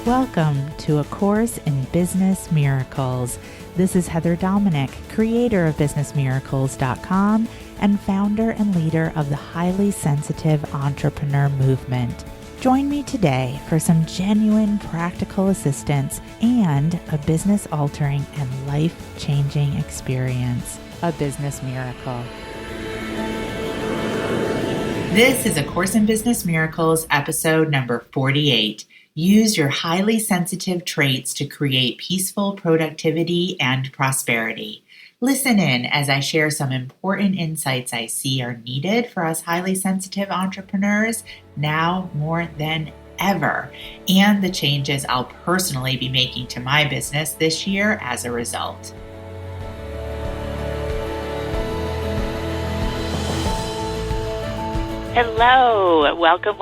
Welcome to A Course in Business Miracles. This is Heather Dominick, creator of BusinessMiracles.com and founder and leader of the highly sensitive entrepreneur movement. Join me today for some genuine practical assistance and a business-altering and life-changing experience, a business miracle. This is A Course in Business Miracles, episode number 48. Use your highly sensitive traits to create peaceful productivity and prosperity. Listen in as I share some important insights I see are needed for us highly sensitive entrepreneurs now more than ever, and the changes I'll personally be making to my business this year as a result. Hello, welcome,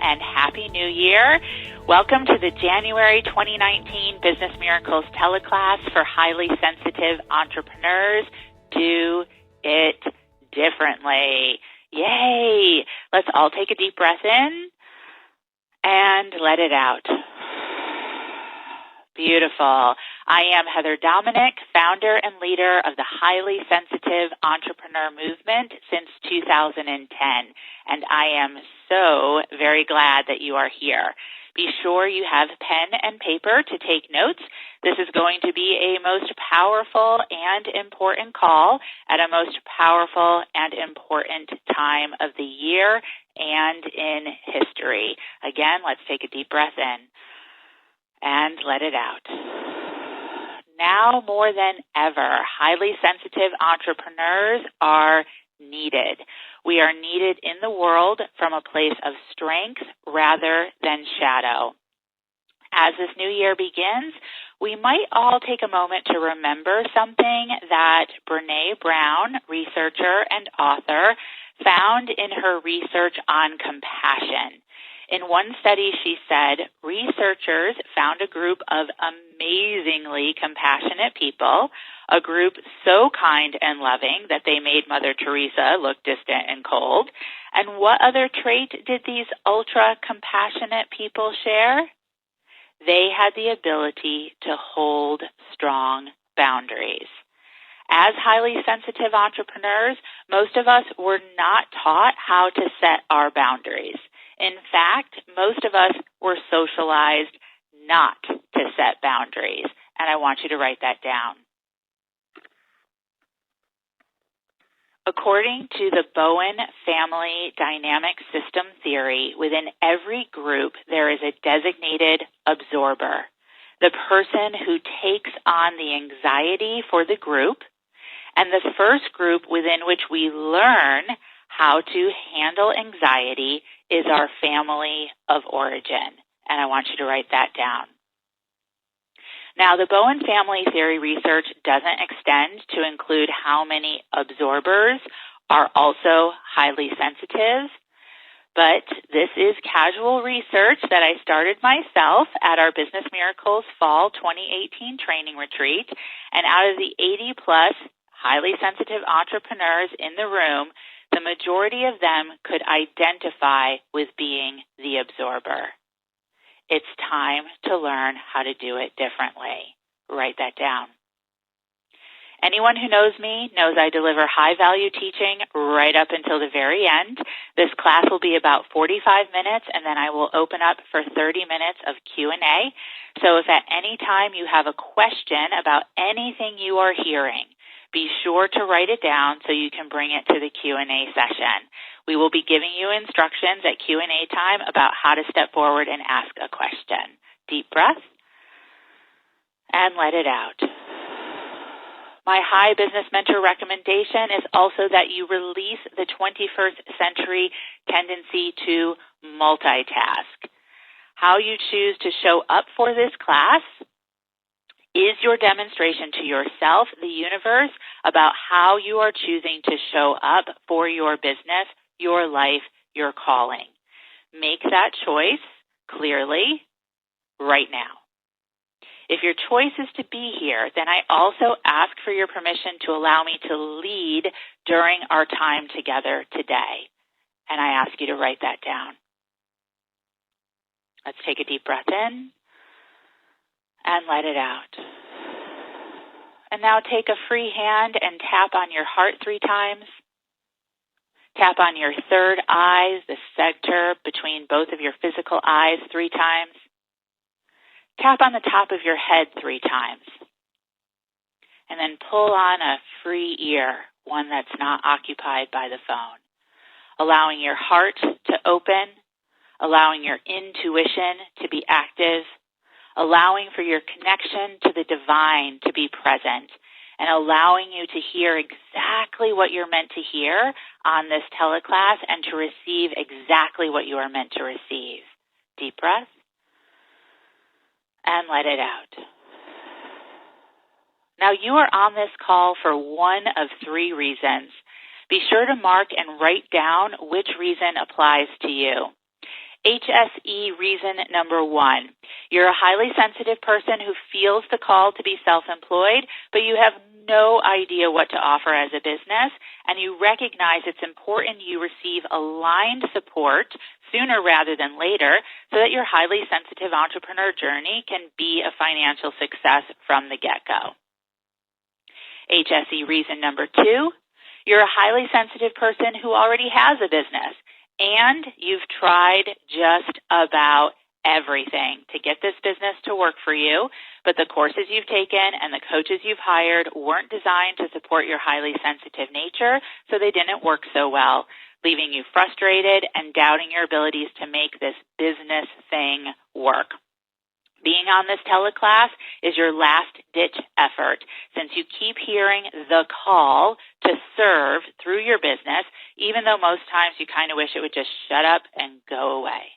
and Happy New Year. Welcome to the January 2019 Business Miracles teleclass for highly sensitive entrepreneurs. Do it differently. Yay! Let's all take a deep breath in and let it out. Beautiful. I am Heather Dominick, founder and leader of the Highly Sensitive Entrepreneur Movement since 2010, and I am so very glad that you are here. Be sure you have pen and paper to take notes. This is going to be a most powerful and important call at a most powerful and important time of the year and in history. Again, let's take a deep breath in and let it out. Now more than ever, highly sensitive entrepreneurs are needed. We are needed in the world from a place of strength rather than shadow. As this new year begins, we might all take a moment to remember something that Brené Brown, researcher and author, found in her research on compassion. In one study, she said, researchers found a group of amazingly compassionate people, a group so kind and loving that they made Mother Teresa look distant and cold. And what other trait did these ultra-compassionate people share? They had the ability to hold strong boundaries. As highly sensitive entrepreneurs, most of us were not taught how to set our boundaries. In fact, most of us were socialized not to set boundaries, and I want you to write that down. According to the Bowen family dynamic system theory, within every group there is a designated absorber, the person who takes on the anxiety for the group, and the first group within which we learn how to handle anxiety is our family of origin. And I want you to write that down. Now, the Bowen family theory research doesn't extend to include how many absorbers are also highly sensitive, but this is casual research that I started myself at our Business Miracles Fall 2018 training retreat, and out of the 80-plus highly sensitive entrepreneurs in the room, the majority of them could identify with being the absorber. It's time to learn how to do it differently. Write that down. Anyone who knows me knows I deliver high-value teaching right up until the very end. This class will be about 45 minutes, and then I will open up for 30 minutes of Q&A. So if at any time you have a question about anything you are hearing, be sure to write it down so you can bring it to the Q&A session. We will be giving you instructions at Q&A time about how to step forward and ask a question. Deep breath and let it out. My high business mentor recommendation is also that you release the 21st century tendency to multitask. How you choose to show up for this class is your demonstration to yourself, the universe, about how you are choosing to show up for your business, your life, your calling. Make that choice clearly right now. If your choice is to be here, then I also ask for your permission to allow me to lead during our time together today. and I ask you to write that down. Let's take a deep breath in and let it out. And now take a free hand and tap on your heart 3 times. Tap on your third eye, the center between both of your physical eyes 3 times. Tap on the top of your head 3 times. And then pull on a free ear, one that's not occupied by the phone. Allowing your heart to open, allowing your intuition to be active, allowing for your connection to the divine to be present, and allowing you to hear exactly what you're meant to hear on this teleclass and to receive exactly what you are meant to receive. Deep breath, and let it out. Now, you are on this call for one of 3 reasons. Be sure to mark and write down which reason applies to you. HSE reason number 1. You're a highly sensitive person who feels the call to be self-employed, but you have no idea what to offer as a business, and you recognize it's important you receive aligned support sooner rather than later so that your highly sensitive entrepreneur journey can be a financial success from the get-go. HSE reason number 2, you're a highly sensitive person who already has a business, and you've tried just about everything to get this business to work for you, but the courses you've taken and the coaches you've hired weren't designed to support your highly sensitive nature, so they didn't work so well, leaving you frustrated and doubting your abilities to make this business thing work. Being on this teleclass is your last-ditch effort, since you keep hearing the call to serve through your business, even though most times you kind of wish it would just shut up and go away.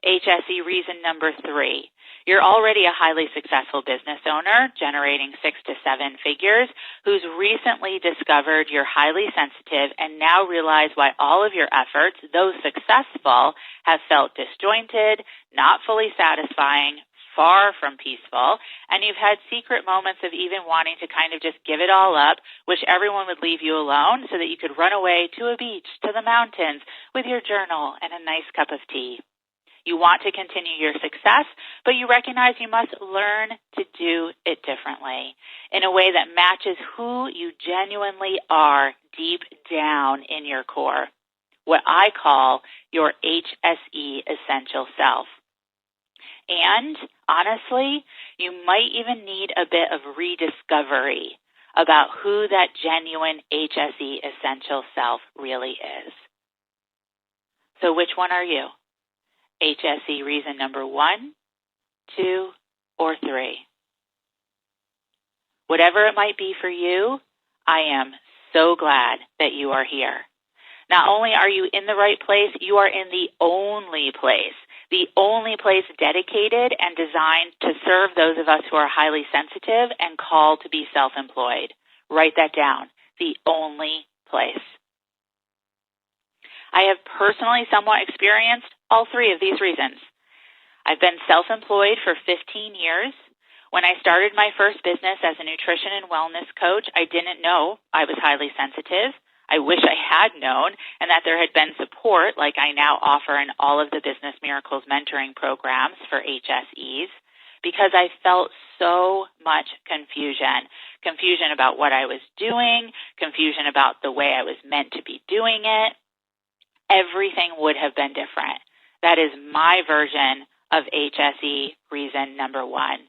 HSE reason number 3. You're already a highly successful business owner, generating 6 to 7 figures, who's recently discovered you're highly sensitive and now realize why all of your efforts, though successful, have felt disjointed, not fully satisfying, far from peaceful, and you've had secret moments of even wanting to kind of just give it all up, wish everyone would leave you alone so that you could run away to a beach, to the mountains, with your journal and a nice cup of tea. You want to continue your success, but you recognize you must learn to do it differently in a way that matches who you genuinely are deep down in your core, what I call your HSE essential self. And honestly, you might even need a bit of rediscovery about who that genuine HSE essential self really is. So which one are you? HSE reason number 1, 2, or 3. Whatever it might be for you, I am so glad that you are here. Not only are you in the right place, you are in the only place dedicated and designed to serve those of us who are highly sensitive and called to be self-employed. Write that down, the only place. I have personally somewhat experienced all 3 of these reasons. I've been self-employed for 15 years. When I started my first business as a nutrition and wellness coach, I didn't know I was highly sensitive. I wish I had known, and that there had been support like I now offer in all of the Business Miracles mentoring programs for HSEs, because I felt so much confusion. Confusion about what I was doing, confusion about the way I was meant to be doing it. Everything would have been different. That is my version of HSE reason number 1.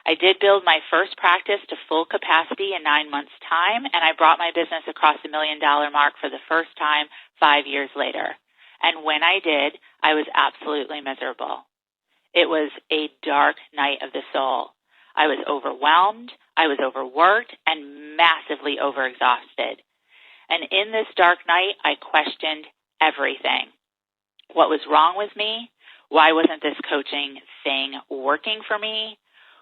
I did build my first practice to full capacity in 9 months' time, and I brought my business across the $1 million mark for the first time 5 years later. And when I did, I was absolutely miserable. It was a dark night of the soul. I was overwhelmed, I was overworked, and massively overexhausted. And in this dark night, I questioned everything. What was wrong with me? Why wasn't this coaching thing working for me?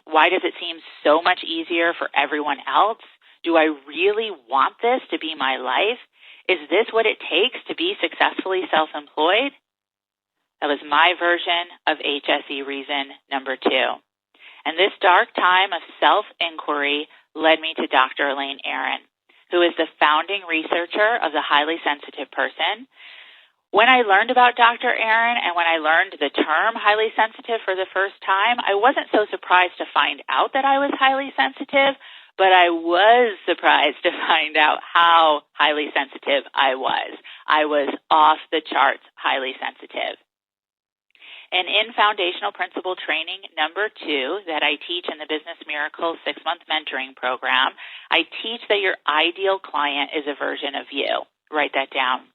Why does it seem so much easier for everyone else? Do I really want this to be my life? Is this what it takes to be successfully self-employed? That was my version of HSE reason number 2. And this dark time of self-inquiry led me to Dr. Elaine Aron, who is the founding researcher of the highly sensitive person, When I learned about Dr. Aaron and when I learned the term highly sensitive for the first time, I wasn't so surprised to find out that I was highly sensitive, but I was surprised to find out how highly sensitive I was. I was off the charts highly sensitive. And in Foundational Principle Training number 2 that I teach in the Business Miracles 6-month mentoring program, I teach that your ideal client is a version of you. Write that down.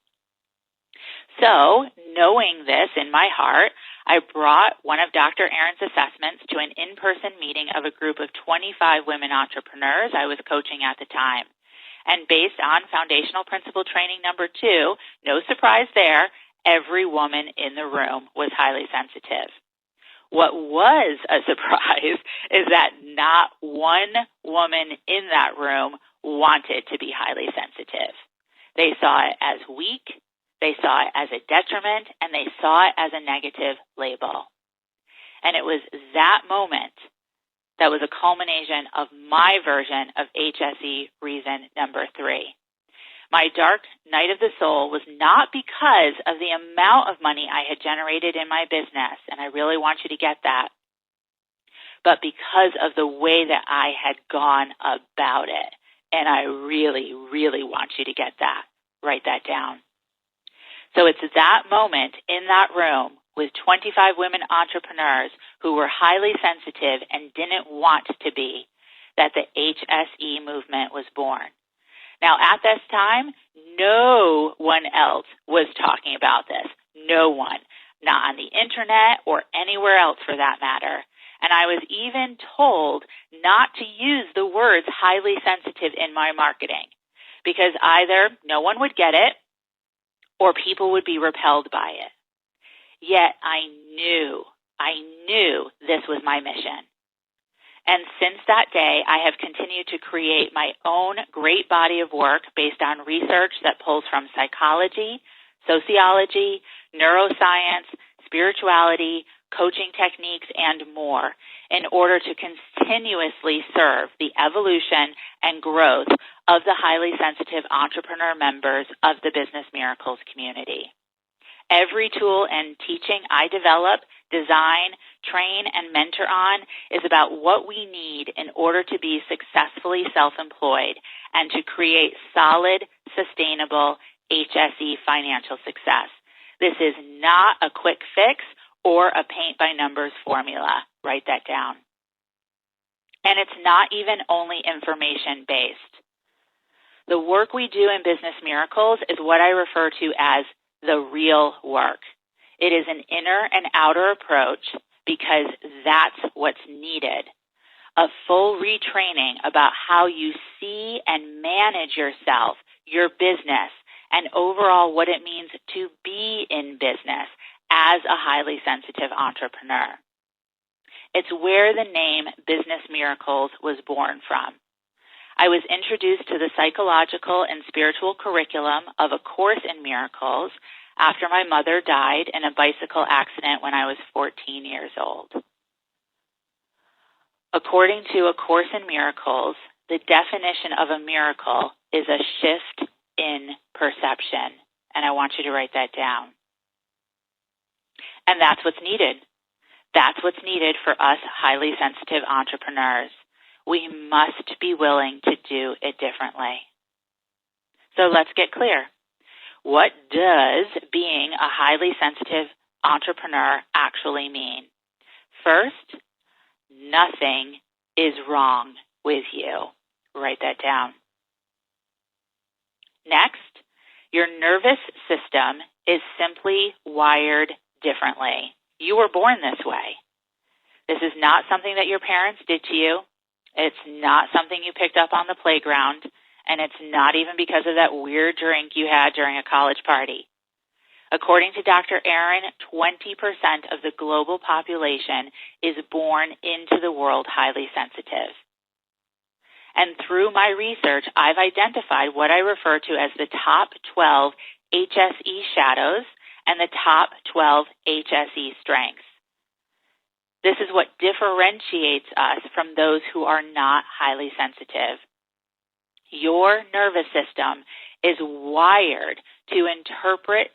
So, knowing this in my heart, I brought one of Dr. Aaron's assessments to an in-person meeting of a group of 25 women entrepreneurs I was coaching at the time. And based on Foundational Principle Training number 2, no surprise there, every woman in the room was highly sensitive. What was a surprise is that not one woman in that room wanted to be highly sensitive. They saw it as weak, they saw it as a detriment, and they saw it as a negative label. And it was that moment that was a culmination of my version of HSE reason number 3. My dark night of the soul was not because of the amount of money I had generated in my business, and I really want you to get that, but because of the way that I had gone about it. And I really, really want you to get that. Write that down. So it's that moment in that room with 25 women entrepreneurs who were highly sensitive and didn't want to be that the HSE movement was born. Now, at this time, no one else was talking about this. No one. Not on the internet or anywhere else for that matter. And I was even told not to use the words highly sensitive in my marketing because either no one would get it or people would be repelled by it. Yet I knew this was my mission. And since that day, I have continued to create my own great body of work based on research that pulls from psychology, sociology, neuroscience, spirituality, coaching techniques, and more in order to continuously serve the evolution and growth of the highly sensitive entrepreneur members of the Business Miracles community. Every tool and teaching I develop, design, train, and mentor on is about what we need in order to be successfully self-employed and to create solid, sustainable HSE financial success. This is not a quick fix or a paint-by-numbers formula. Write that down. And it's not even only information-based. The work we do in Business Miracles is what I refer to as the real work. It is an inner and outer approach because that's what's needed. A full retraining about how you see and manage yourself, your business, and overall what it means to be in business as a highly sensitive entrepreneur. It's where the name Business Miracles was born from. I was introduced to the psychological and spiritual curriculum of A Course in Miracles after my mother died in a bicycle accident when I was 14 years old. According to A Course in Miracles, the definition of a miracle is a shift in perception, and I want you to write that down. And that's what's needed. That's what's needed for us highly sensitive entrepreneurs. We must be willing to do it differently. So let's get clear. What does being a highly sensitive entrepreneur actually mean? First, nothing is wrong with you. Write that down. Next, your nervous system is simply wired differently. You were born this way. This is not something that your parents did to you. It's not something you picked up on the playground, and it's not even because of that weird drink you had during a college party. According to Dr. Aaron, 20% of the global population is born into the world highly sensitive. And through my research, I've identified what I refer to as the top 12 HSE shadows and the top 12 HSE strengths. This is what differentiates us from those who are not highly sensitive. Your nervous system is wired to interpret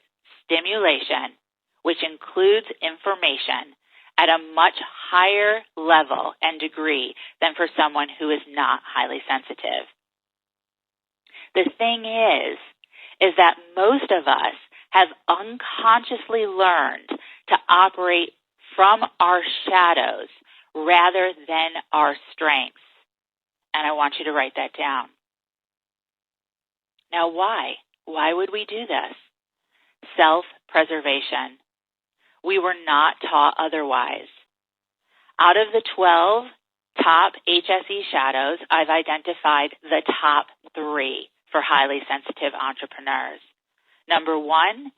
stimulation, which includes information, at a much higher level and degree than for someone who is not highly sensitive. The thing is that most of us have unconsciously learned to operate from our shadows rather than our strengths. And I want you to write that down. Now, why? Why would we do this? Self-preservation. We were not taught otherwise. Out of the 12 top HSE shadows, I've identified the top 3 for highly sensitive entrepreneurs. Number 1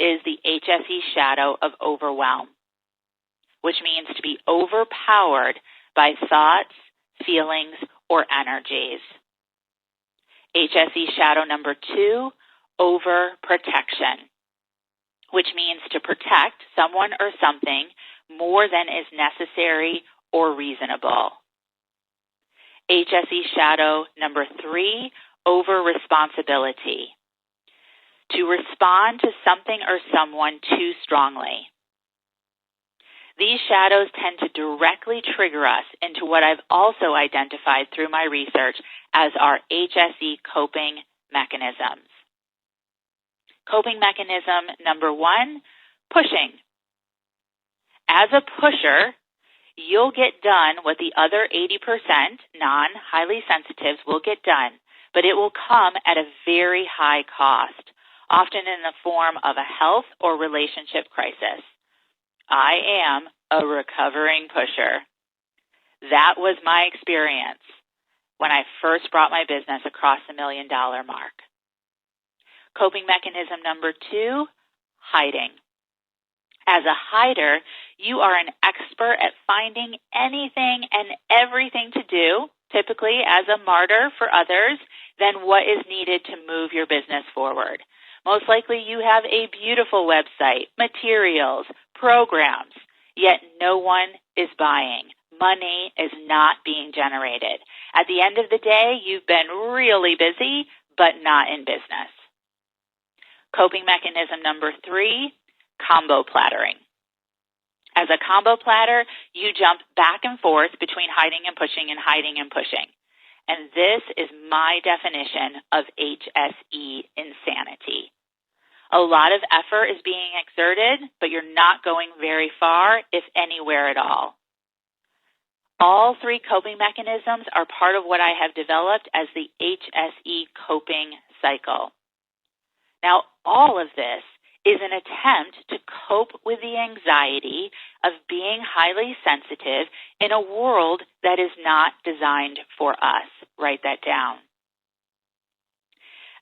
is the HSE shadow of overwhelm, which means to be overpowered by thoughts, feelings, or energies. HSE shadow number 2, overprotection, which means to protect someone or something more than is necessary or reasonable. HSE shadow number 3, over-responsibility, to respond to something or someone too strongly. These shadows tend to directly trigger us into what I've also identified through my research as our HSE coping mechanisms. Coping mechanism number 1, pushing. As a pusher, you'll get done what the other 80% non-highly sensitives will get done, but it will come at a very high cost, often in the form of a health or relationship crisis. I am a recovering pusher. That was my experience when I first brought my business across the $1 million mark. Coping mechanism number 2, hiding. As a hider, you are an expert at finding anything and everything to do, typically as a martyr for others, than what is needed to move your business forward. Most likely you have a beautiful website, materials, programs, yet no one is buying. Money is not being generated. At the end of the day, you've been really busy, but not in business. Coping mechanism number 3, combo plattering. As a combo platter, you jump back and forth between hiding and pushing and hiding and pushing. And this is my definition of HSE insanity. A lot of effort is being exerted, but you're not going very far, if anywhere at all. All 3 coping mechanisms are part of what I have developed as the HSE coping cycle. Now, all of this is an attempt to cope with the anxiety of being highly sensitive in a world that is not designed for us. Write that down.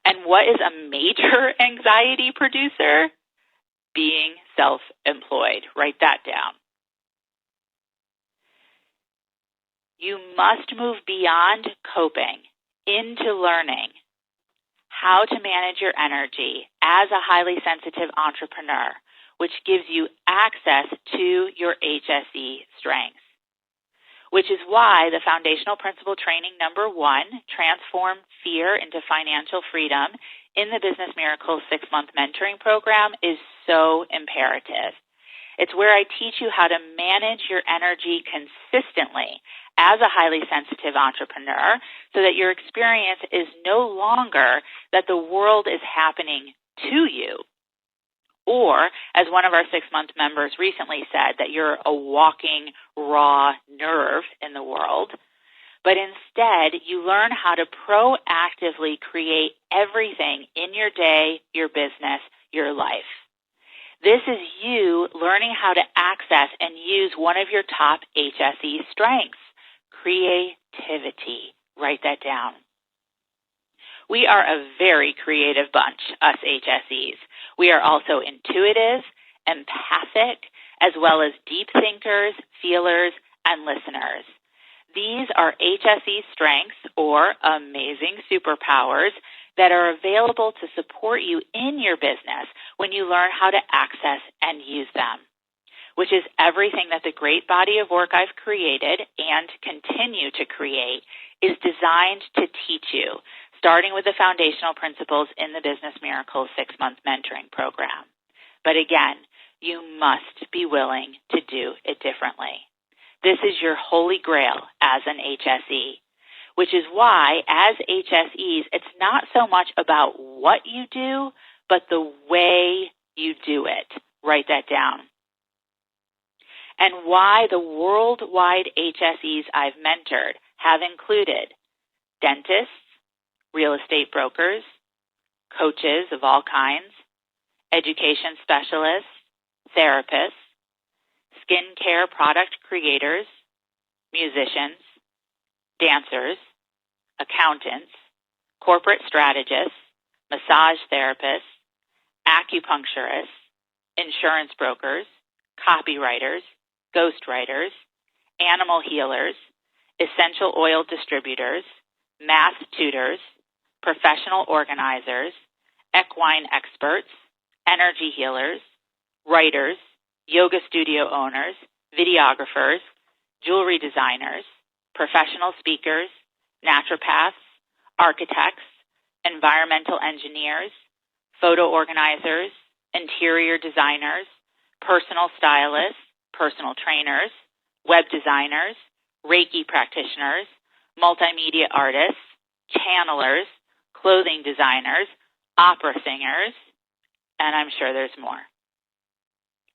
And what is a major anxiety producer? Being self-employed. Write that down. You must move beyond coping into learning how to manage your energy as a highly sensitive entrepreneur, which gives you access to your HSE strengths. Which is why the foundational principle training number 1, Transform Fear into Financial Freedom, in the Business Miracles 6-month mentoring program is so imperative. It's where I teach you how to manage your energy consistently as a highly sensitive entrepreneur so that your experience is no longer that the world is happening to you, or, as one of our 6-month members recently said, that you're a walking raw nerve in the world, but instead you learn how to proactively create everything in your day, your business, your life. This is you learning how to access and use one of your top HSE strengths, creativity. Write that down. We are a very creative bunch, us HSEs. We are also intuitive, empathic, as well as deep thinkers, feelers, and listeners. These are HSE strengths or amazing superpowers that are available to support you in your business when you learn how to access and use them, which is everything that the great body of work I've created and continue to create is designed to teach you, starting with the foundational principles in the Business Miracles 6-month mentoring program. But again, you must be willing to do it differently. This is your holy grail as an HSE, which is why as HSEs, it's not so much about what you do, but the way you do it. Write that down. And why the worldwide HSEs I've mentored have included dentists, real estate brokers, coaches of all kinds, education specialists, therapists, skincare product creators, musicians, dancers, accountants, corporate strategists, massage therapists, acupuncturists, insurance brokers, copywriters, ghostwriters, animal healers, essential oil distributors, math tutors, professional organizers, equine experts, energy healers, writers, yoga studio owners, videographers, jewelry designers, professional speakers, naturopaths, architects, environmental engineers, photo organizers, interior designers, personal stylists, personal trainers, web designers, Reiki practitioners, multimedia artists, channelers, clothing designers, opera singers, and I'm sure there's more.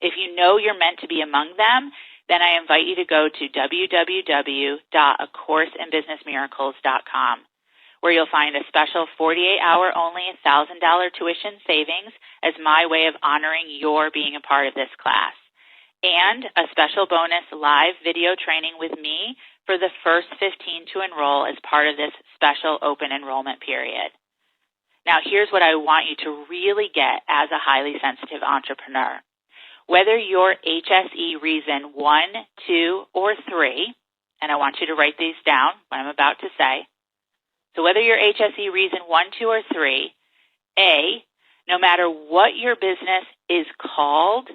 If you know you're meant to be among them, then I invite you to go to www.acourseinbusinessmiracles.com, where you'll find a special 48-hour only $1,000 tuition savings as my way of honoring your being a part of this class, and a special bonus live video training with me for the first 15 to enroll as part of this special open enrollment period. Now, here's what I want you to really get as a highly sensitive entrepreneur. Whether you're HSE reason 1, 2, or 3, and I want you to write these down, what I'm about to say. So whether you're HSE reason 1, 2, or 3, A, no matter what your business is called,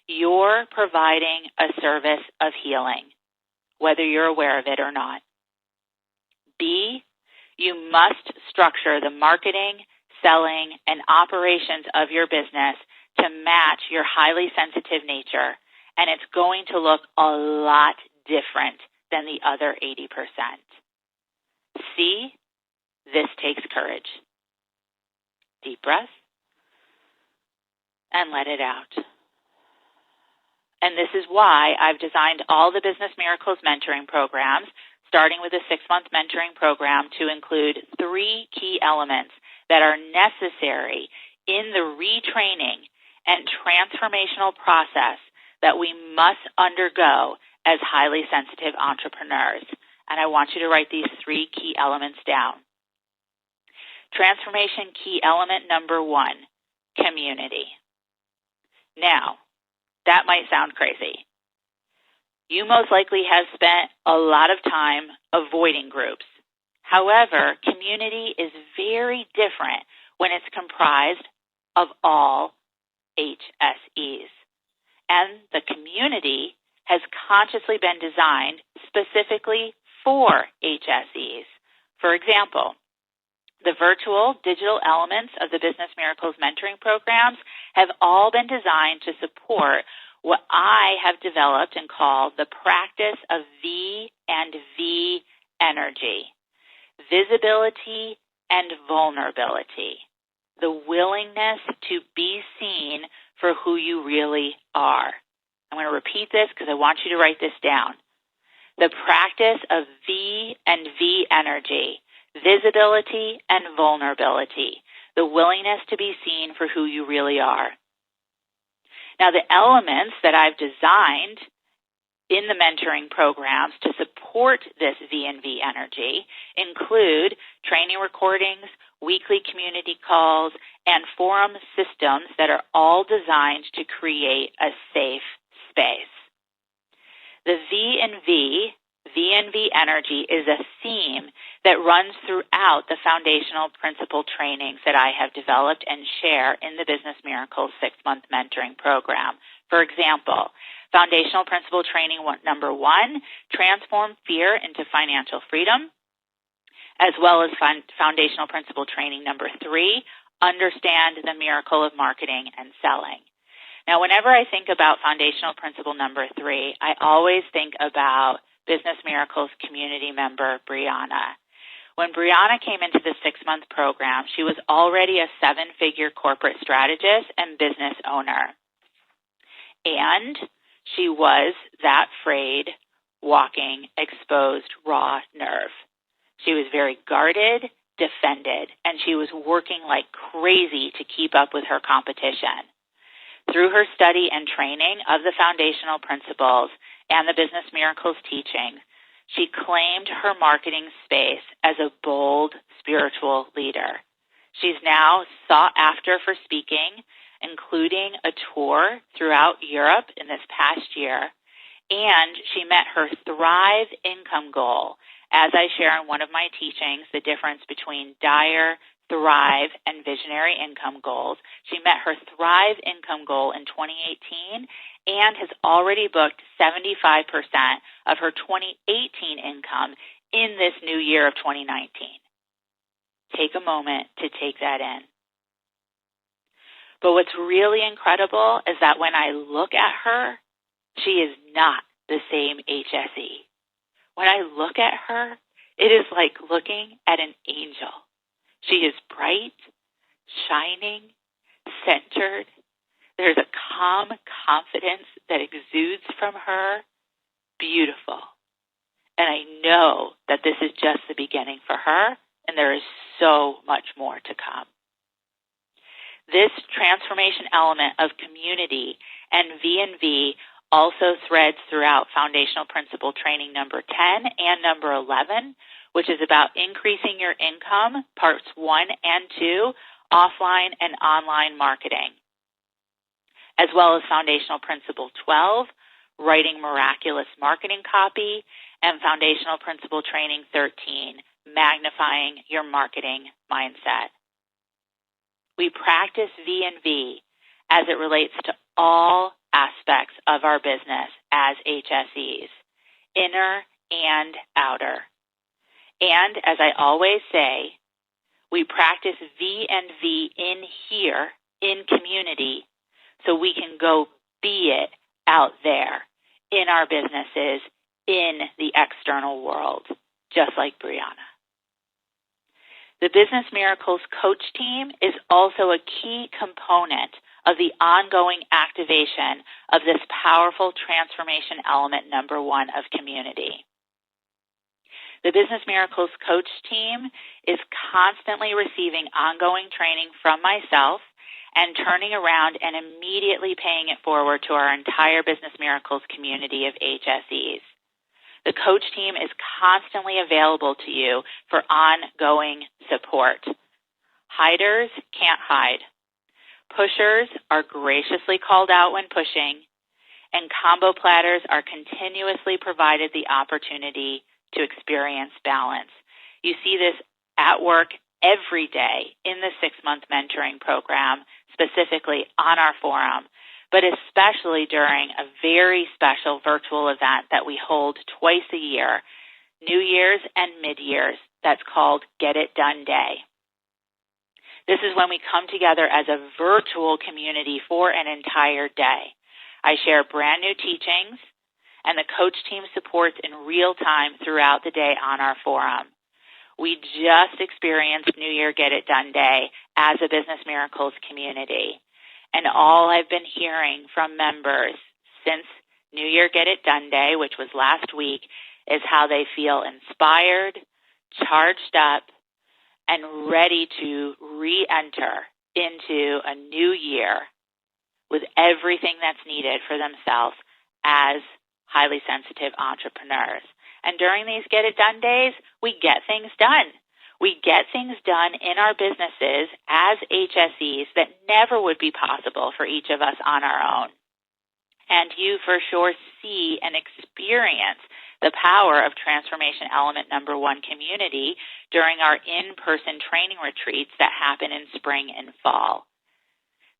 you're providing a service of healing, whether you're aware of it or not. B, you must structure the marketing, selling, and operations of your business to match your highly sensitive nature, and it's going to look a lot different than the other 80%. C, this takes courage. Deep breath, and let it out. And this is why I've designed all the Business Miracles mentoring programs, starting with a 6-month mentoring program, to include 3 key elements that are necessary in the retraining and transformational process that we must undergo as highly sensitive entrepreneurs. And I want you to write these 3 key elements down. Transformation key element number 1, community. Now, that might sound crazy. You most likely have spent a lot of time avoiding groups. However, community is very different when it's comprised of all HSEs. And the community has consciously been designed specifically for HSEs. For example, the virtual digital elements of the Business Miracles mentoring programs have all been designed to support what I have developed and called the practice of V and V energy, visibility and vulnerability, the willingness to be seen for who you really are. I'm going to repeat this because I want you to write this down. The practice of V and V energy, visibility and vulnerability, the willingness to be seen for who you really are. Now, the elements that I've designed in the mentoring programs to support this V and V energy include training recordings, weekly community calls, and forum systems that are all designed to create a safe space. The V and V energy is a theme that runs throughout the foundational principle trainings that I have developed and share in the Business Miracles 6-month mentoring program. For example, foundational principle training number 1, transform fear into financial freedom, as well as foundational principle training number 3, understand the miracle of marketing and selling. Now, whenever I think about foundational principle number 3, I always think about Business Miracles community member Brianna. When Brianna came into the 6-month program, she was already a 7-figure corporate strategist and business owner. And she was that frayed, walking, exposed, raw nerve. She was very guarded, defended, and she was working like crazy to keep up with her competition. Through her study and training of the foundational principles and the Business Miracles teaching, she claimed her marketing space as a bold spiritual leader. She's now sought after for speaking, including a tour throughout Europe in this past year, and she met her Thrive income goal. As I share in one of my teachings, the difference between dire, Thrive, and visionary income goals. She met her Thrive income goal in 2018 and has already booked 75% of her 2018 income in this new year of 2019. Take a moment to take that in. But what's really incredible is that when I look at her, she is not the same HSE. When I look at her, it is like looking at an angel. She is bright, shining, centered. There's a calm confidence that exudes from her. Beautiful. And I know that this is just the beginning for her, and there is so much more to come. This transformation element of community and V&V also threads throughout foundational principle training number 10 and number 11, which is about increasing your income, parts 1 and 2, offline and online marketing, as well as foundational principle 12, writing miraculous marketing copy, and foundational principle training 13, magnifying your marketing mindset. We practice V&V as it relates to all aspects of our business as HSEs, inner and outer. And as I always say, we practice V&V in here, in community, so we can go be it out there in our businesses, in the external world, just like Brianna. The Business Miracles coach team is also a key component of the ongoing activation of this powerful transformation element number 1 of community. The Business Miracles coach team is constantly receiving ongoing training from myself and turning around and immediately paying it forward to our entire Business Miracles community of HSEs. The coach team is constantly available to you for ongoing support. Hiders can't hide. Pushers are graciously called out when pushing, and combo platters are continuously provided the opportunity to experience balance. You see this at work every day in the 6-month mentoring program, specifically on our forum, but especially during a very special virtual event that we hold twice a year, New Year's and mid-years, that's called Get It Done Day. This is when we come together as a virtual community for an entire day. I share brand new teachings, and the coach team supports in real time throughout the day on our forum. We just experienced New Year Get It Done Day as a Business Miracles community. And all I've been hearing from members since New Year Get It Done Day, which was last week, is how they feel inspired, charged up, and ready to re-enter into a new year with everything that's needed for themselves as highly sensitive entrepreneurs. And during these Get It Done days, we get things done. We get things done in our businesses as HSEs that never would be possible for each of us on our own. And you for sure see and experience the power of transformation element number 1 community during our in-person training retreats that happen in spring and fall.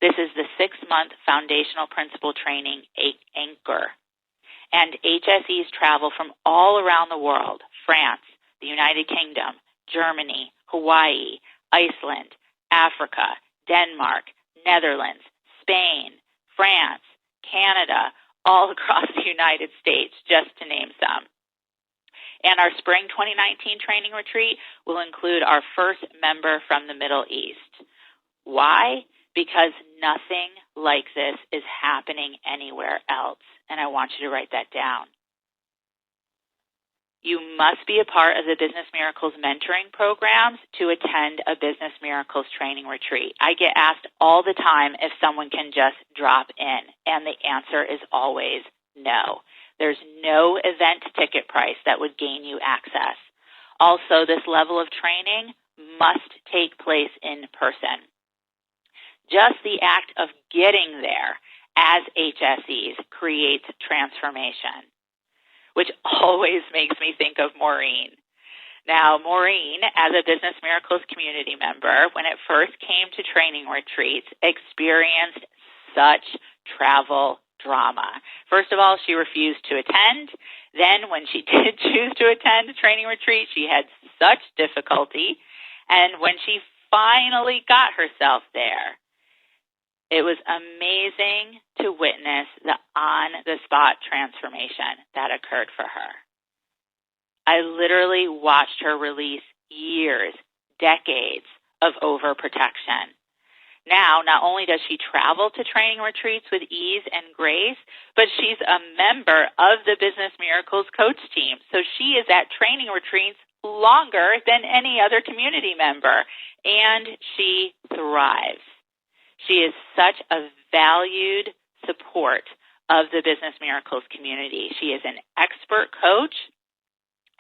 This is the 6-month foundational principle training anchor. And HSEs travel from all around the world: France, the United Kingdom, Germany, Hawaii, Iceland, Africa, Denmark, Netherlands, Spain, France, Canada, all across the United States, just to name some. And our spring 2019 training retreat will include our first member from the Middle East. Why? Because nothing like this is happening anywhere else. And I want you to write that down. You must be a part of the Business Miracles mentoring programs to attend a Business Miracles training retreat. I get asked all the time if someone can just drop in, and the answer is always no. There's no event ticket price that would gain you access. Also, this level of training must take place in person. Just the act of getting there as HSEs creates transformation, which always makes me think of Maureen. Now, Maureen, as a Business Miracles community member, when it first came to training retreats, experienced such travel drama. First of all, she refused to attend. Then when she did choose to attend a training retreat, she had such difficulty. And when she finally got herself there, it was amazing to witness the on-the-spot transformation that occurred for her. I literally watched her release years, decades of overprotection. Now, not only does she travel to training retreats with ease and grace, but she's a member of the Business Miracles coach team. So she is at training retreats longer than any other community member, and she thrives. She is such a valued support of the Business Miracles community. She is an expert coach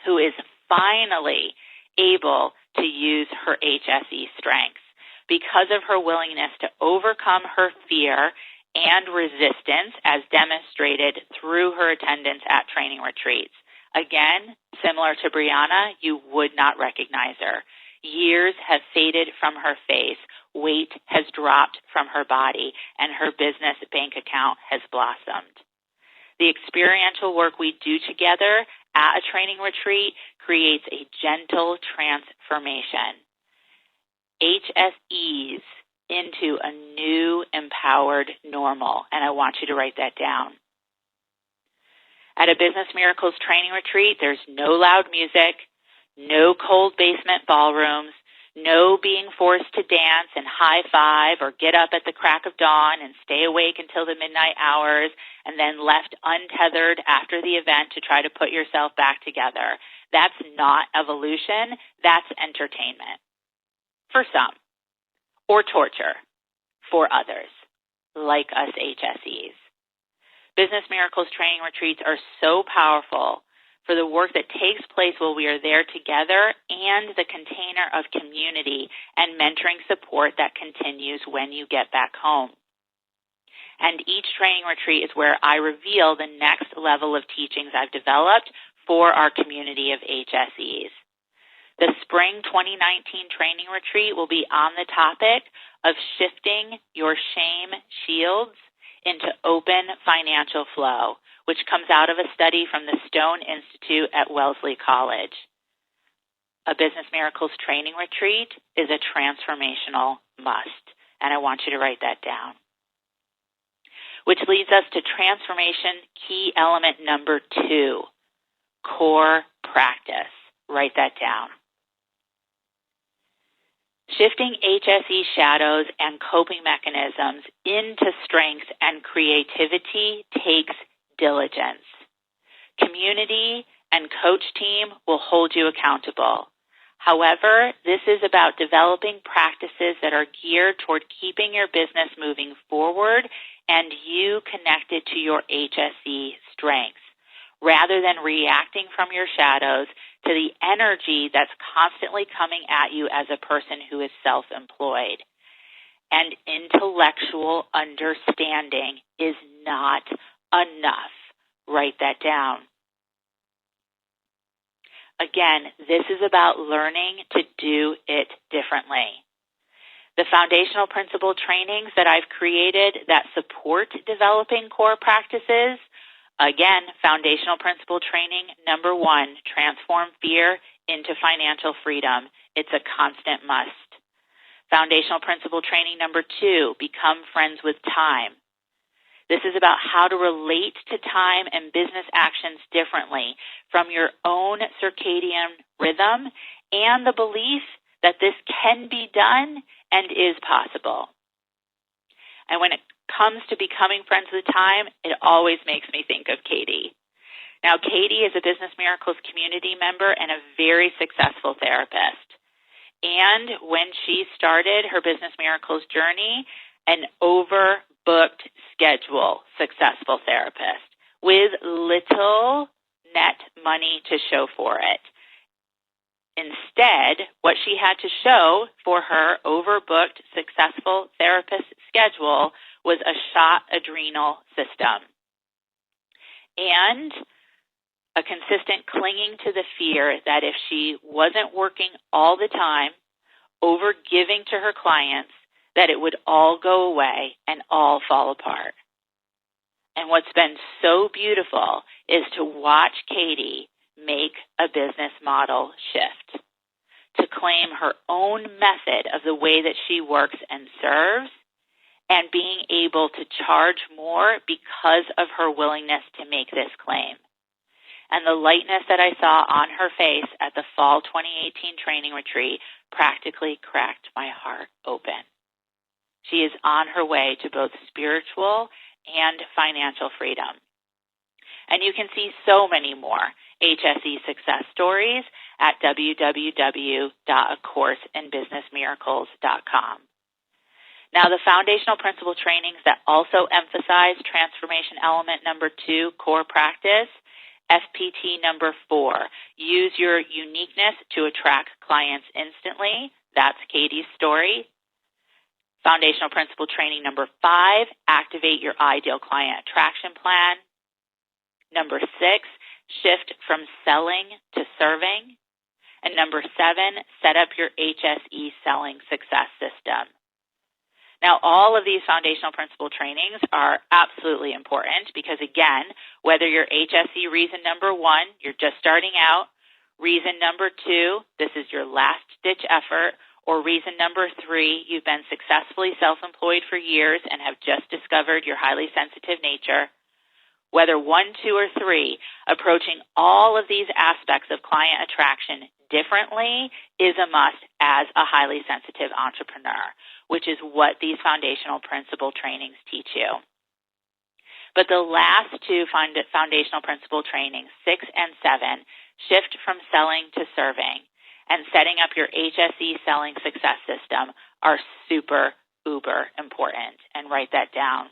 who is finally able to use her HSE strengths because of her willingness to overcome her fear and resistance as demonstrated through her attendance at training retreats. Again, similar to Brianna, you would not recognize her. Years have faded from her face. Weight has dropped from her body, and her business bank account has blossomed. The experiential work we do together at a training retreat creates a gentle transformation. HSEs into a new empowered normal, and I want you to write that down. At a Business Miracles training retreat, there's no loud music, no cold basement ballrooms, no being forced to dance and high five or get up at the crack of dawn and stay awake until the midnight hours and then left untethered after the event to try to put yourself back together. That's not evolution. That's entertainment for some, or torture for others, like us HSEs. Business Miracles training retreats are so powerful for the work that takes place while we are there together and the container of community and mentoring support that continues when you get back home. And each training retreat is where I reveal the next level of teachings I've developed for our community of HSEs. The spring 2019 training retreat will be on the topic of shifting your shame shields into open financial flow, which comes out of a study from the Stone Institute at Wellesley College. A Business Miracles training retreat is a transformational must, and I want you to write that down. Which leads us to transformation key element number 2, core practice. Write that down. Shifting HSE shadows and coping mechanisms into strength and creativity takes diligence. Community and coach team will hold you accountable. However, this is about developing practices that are geared toward keeping your business moving forward and you connected to your HSE strengths, rather than reacting from your shadows to the energy that's constantly coming at you as a person who is self-employed. And intellectual understanding is not enough. Write that down. Again, this is about learning to do it differently. The foundational principle trainings that I've created that support developing core practices. Again, foundational principle training number 1, transform fear into financial freedom. It's a constant must. Foundational principle training number 2, become friends with time. This is about how to relate to time and business actions differently from your own circadian rhythm and the belief that this can be done and is possible. And when it comes to becoming friends with time, it always makes me think of Katie. Now, Katie is a Business Miracles community member and a very successful therapist. And when she started her Business Miracles journey, an overbooked schedule successful therapist with little net money to show for it. Instead, what she had to show for her overbooked successful therapist schedule was a shot adrenal system and a consistent clinging to the fear that if she wasn't working all the time, over giving to her clients, that it would all go away and all fall apart. And what's been so beautiful is to watch Katie make a business model shift, to claim her own method of the way that she works and serves, and being able to charge more because of her willingness to make this claim. And the lightness that I saw on her face at the fall 2018 training retreat practically cracked my heart open. She is on her way to both spiritual and financial freedom. And you can see so many more HSE success stories at www.acourseinbusinessmiracles.com. Now, the foundational principle trainings that also emphasize transformation element number 2, core practice, FPT number 4, use your uniqueness to attract clients instantly. That's Katie's story. Foundational principle training number 5, activate your ideal client attraction plan. Number 6, shift from selling to serving. And number 7, set up your HSE selling success system. Now, all of these foundational principle trainings are absolutely important because, again, whether you're HSE reason number 1, you're just starting out, reason number 2, this is your last-ditch effort, or reason number 3, you've been successfully self-employed for years and have just discovered your highly sensitive nature, whether 1, 2, or 3, approaching all of these aspects of client attraction differently is a must as a highly sensitive entrepreneur, which is what these foundational principle trainings teach you. But the last 2 foundational principle trainings, 6 and 7, shift from selling to serving, and setting up your HSE selling success system are super, uber important. And write that down.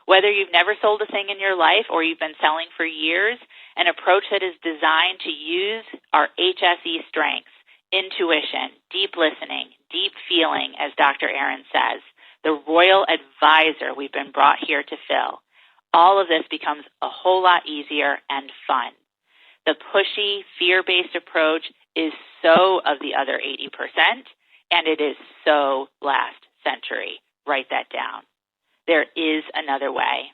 Whether you've never sold a thing in your life or you've been selling for years, an approach that is designed to use our HSE strengths, intuition, deep listening, deep feeling, as Dr. Aaron says, the royal advisor we've been brought here to fill. All of this becomes a whole lot easier and fun. The pushy, fear-based approach is so of the other 80%, and it is so last century. Write that down. There is another way.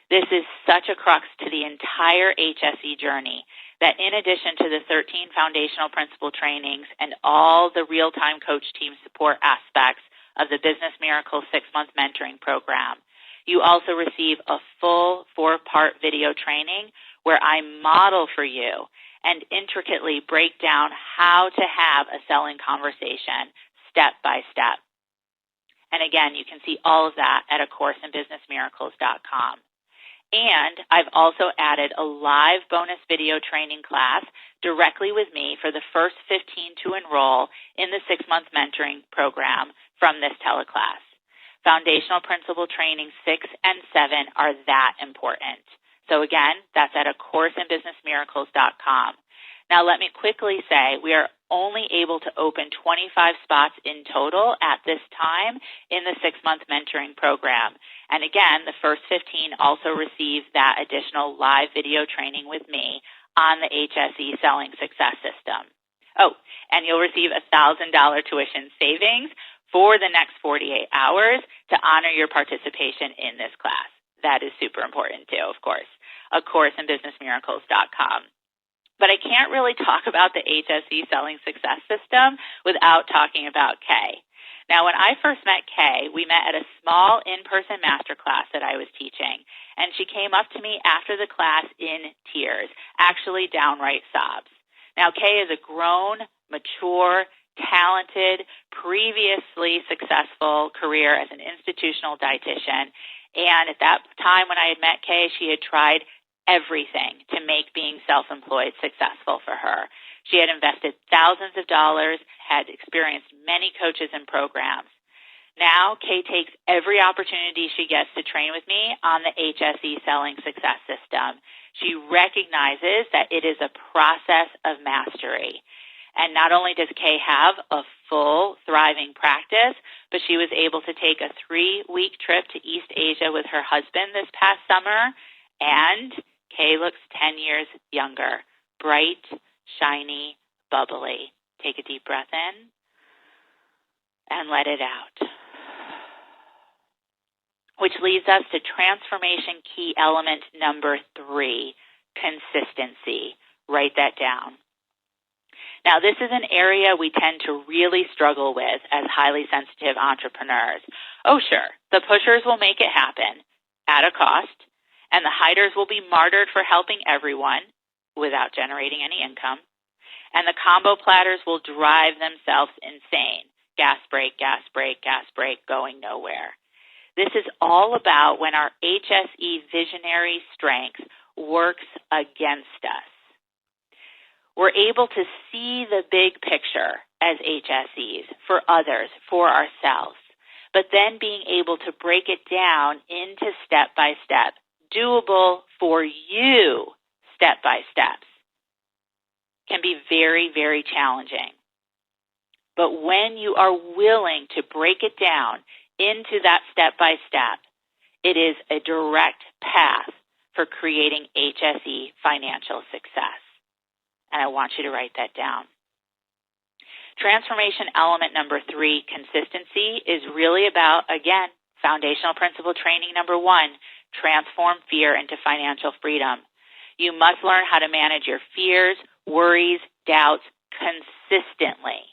This is such a crux to the entire HSE journey that in addition to the 13 foundational principle trainings and all the real-time coach team support aspects of the Business Miracles 6-month mentoring program, you also receive a full 4-part video training where I model for you and intricately break down how to have a selling conversation step by step. And again, you can see all of that at acourseinbusinessmiracles.com. And I've also added a live bonus video training class directly with me for the first 15 to enroll in the 6-month mentoring program from this teleclass. Foundational Principle Training 6 and 7 are that important. So again, that's at acourseinbusinessmiracles.com. Now let me quickly say we are only able to open 25 spots in total at this time in the 6-month mentoring program. And again, the first 15 also receive that additional live video training with me on the HSE Selling Success System. Oh, and you'll receive a $1,000 tuition savings for the next 48 hours to honor your participation in this class. That is super important too, of course. acourseinbusinessmiracles.com. But I can't really talk about the HSE Selling Success System without talking about Kay. Now, when I first met Kay, we met at a small in-person masterclass that I was teaching, and she came up to me after the class in tears, actually downright sobs. Now, Kay is a grown, mature, talented, previously successful career as an institutional dietitian, and at that time when I had met Kay, she had tried everything to make being self-employed successful for her. She had invested thousands of dollars, had experienced many coaches and programs. Now, Kay takes every opportunity she gets to train with me on the HSE Selling Success System. She recognizes that it is a process of mastery. And not only does Kay have a full, thriving practice, but she was able to take a 3-week trip to East Asia with her husband this past summer, and Kay looks 10 years younger, bright, shiny, bubbly. Take a deep breath in and let it out. Which leads us to transformation key element number 3, consistency. Write that down. Now, this is an area we tend to really struggle with as highly sensitive entrepreneurs. Oh, sure, the pushers will make it happen at a cost, and the hiders will be martyred for helping everyone without generating any income, and the combo platters will drive themselves insane. Gas break, gas break, gas break, going nowhere. This is all about when our HSE visionary strength works against us. We're able to see the big picture as HSEs for others, for ourselves, but then being able to break it down into step-by-step, doable for you step-by-steps can be very, very challenging. But when you are willing to break it down into that step-by-step, it is a direct path for creating HSE financial success. And I want you to write that down. Transformation element number 3, consistency, is really about, again, foundational principle training number 1, transform fear into financial freedom. You must learn how to manage your fears, worries, doubts consistently.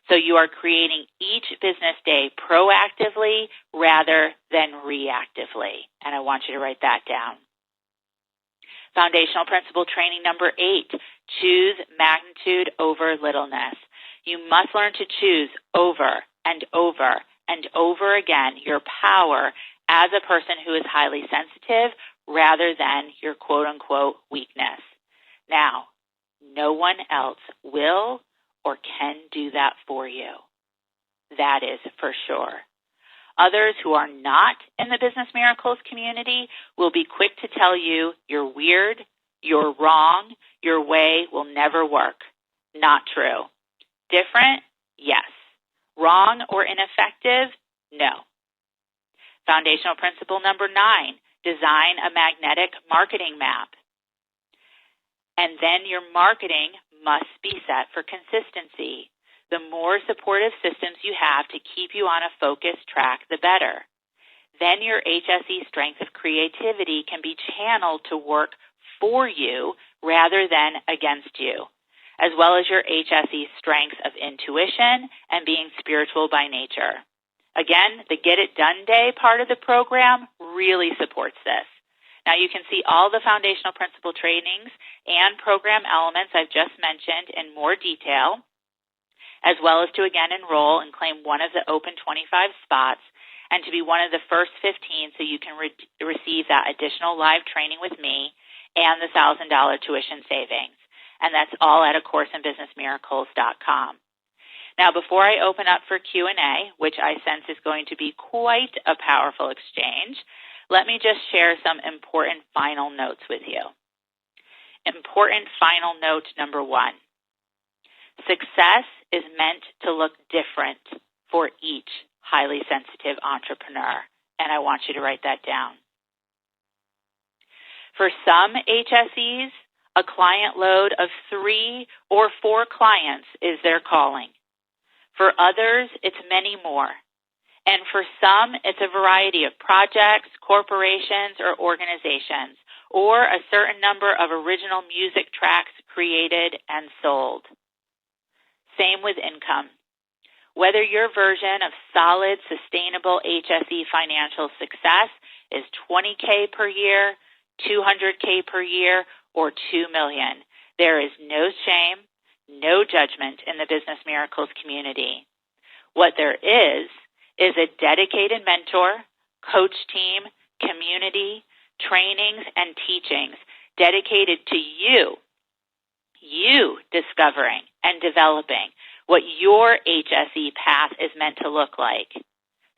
So you are creating each business day proactively rather than reactively. And I want you to write that down. Foundational principle training number 8, choose magnitude over littleness. You must learn to choose over and over and over again your power as a person who is highly sensitive rather than your quote-unquote weakness. Now, no one else will or can do that for you. That is for sure. Others who are not in the Business Miracles community will be quick to tell you you're weird, you're wrong, your way will never work. Not true. Different? Yes. Wrong or ineffective? No. Foundational principle number 9, design a magnetic marketing map. And then your marketing must be set for consistency. The more supportive systems you have to keep you on a focused track, the better. Then your HSE strength of creativity can be channeled to work for you rather than against you, as well as your HSE strengths of intuition and being spiritual by nature. Again, the Get It Done Day part of the program really supports this. Now, you can see all the foundational principle trainings and program elements I've just mentioned in more detail, as well as to, again, enroll and claim one of the open 25 spots and to be one of the first 15 so you can receive that additional live training with me and the $1,000 tuition savings. And that's all at acourseinbusinessmiracles.com. Now, before I open up for Q&A, which I sense is going to be quite a powerful exchange, let me just share some important final notes with you. Important final note number 1. Success is meant to look different for each highly sensitive entrepreneur, and I want you to write that down. For some HSEs, a client load of 3 or 4 clients is their calling. For others, it's many more. And for some, it's a variety of projects, corporations, or organizations, or a certain number of original music tracks created and sold. Same with income. Whether your version of solid, sustainable HSE financial success is $20K per year, $200K per year, or $2 million, there is no shame, no judgment in the Business Miracles community. What there is a dedicated mentor, coach team, community, trainings, and teachings dedicated to you discovering and developing what your HSE path is meant to look like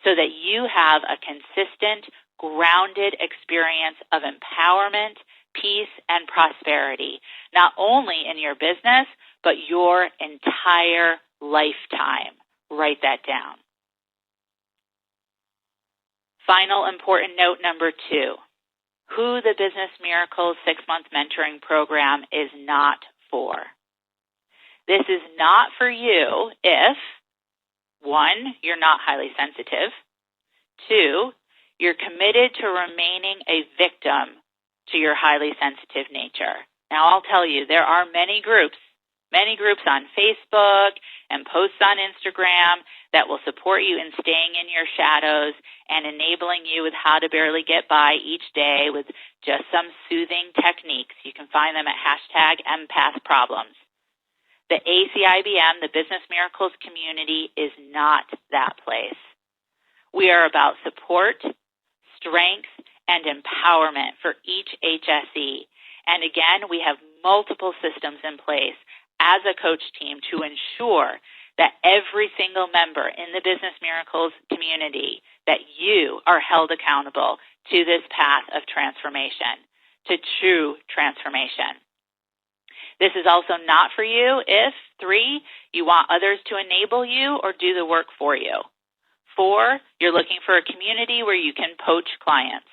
so that you have a consistent, grounded experience of empowerment, peace, and prosperity, not only in your business, but your entire lifetime. Write that down. Final important note number 2, who the Business Miracles 6-month mentoring program is not for. This is not for you if, 1, you're not highly sensitive, 2, you're committed to remaining a victim to your highly sensitive nature. Now, I'll tell you, there are many groups on Facebook and posts on Instagram that will support you in staying in your shadows and enabling you with how to barely get by each day with just some soothing techniques. You can find them at #empathproblems. The ACIBM, the Business Miracles community, is not that place. We are about support, strength, and empowerment for each HSE. And again, we have multiple systems in place as a coach team to ensure that every single member in the Business Miracles community, that you are held accountable to this path of transformation, to true transformation. This is also not for you if, 3, you want others to enable you or do the work for you. 4, you're looking for a community where you can poach clients.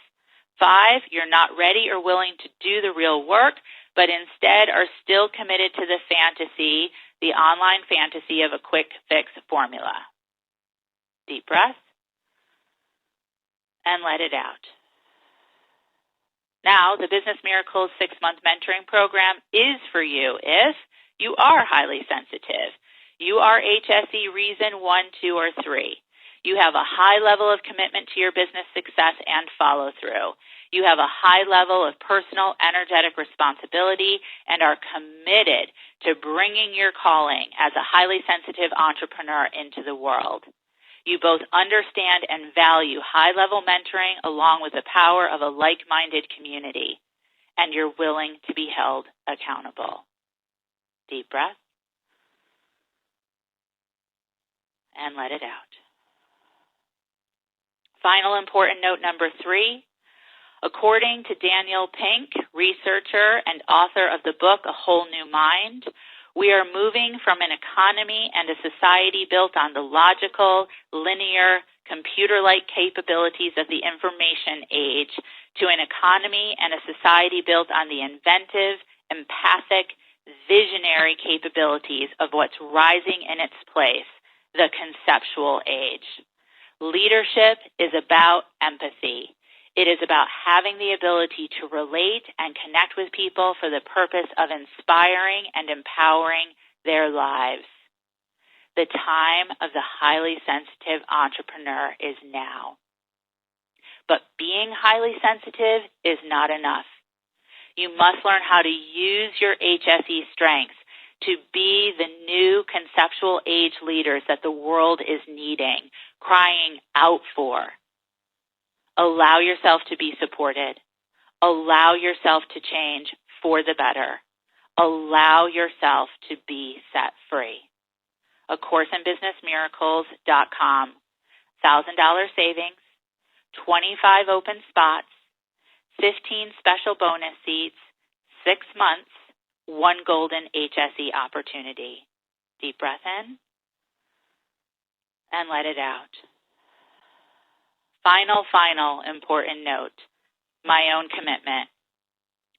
5, you're not ready or willing to do the real work, but instead are still committed to the fantasy, the online fantasy of a quick fix formula. Deep breath and let it out. Now, the Business Miracles 6-month mentoring program is for you if you are highly sensitive. You are HSE reason 1, 2, or 3. You have a high level of commitment to your business success and follow through. You have a high level of personal energetic responsibility and are committed to bringing your calling as a highly sensitive entrepreneur into the world. You both understand and value high-level mentoring along with the power of a like-minded community, and you're willing to be held accountable. Deep breath and let it out. Final important note number 3. According to Daniel Pink, researcher and author of the book A Whole New Mind, we are moving from an economy and a society built on the logical, linear, computer-like capabilities of the information age to an economy and a society built on the inventive, empathic, visionary capabilities of what's rising in its place, the conceptual age. Leadership is about empathy. It is about having the ability to relate and connect with people for the purpose of inspiring and empowering their lives. The time of the highly sensitive entrepreneur is now. But being highly sensitive is not enough. You must learn how to use your HSE strengths to be the new conceptual age leaders that the world is needing, crying out for. Allow yourself to be supported. Allow yourself to change for the better. Allow yourself to be set free. A Course in Business Miracles.com. $1,000 savings, 25 open spots, 15 special bonus seats, 6 months, 1 golden HSE opportunity. Deep breath in and let it out. Final important note, my own commitment.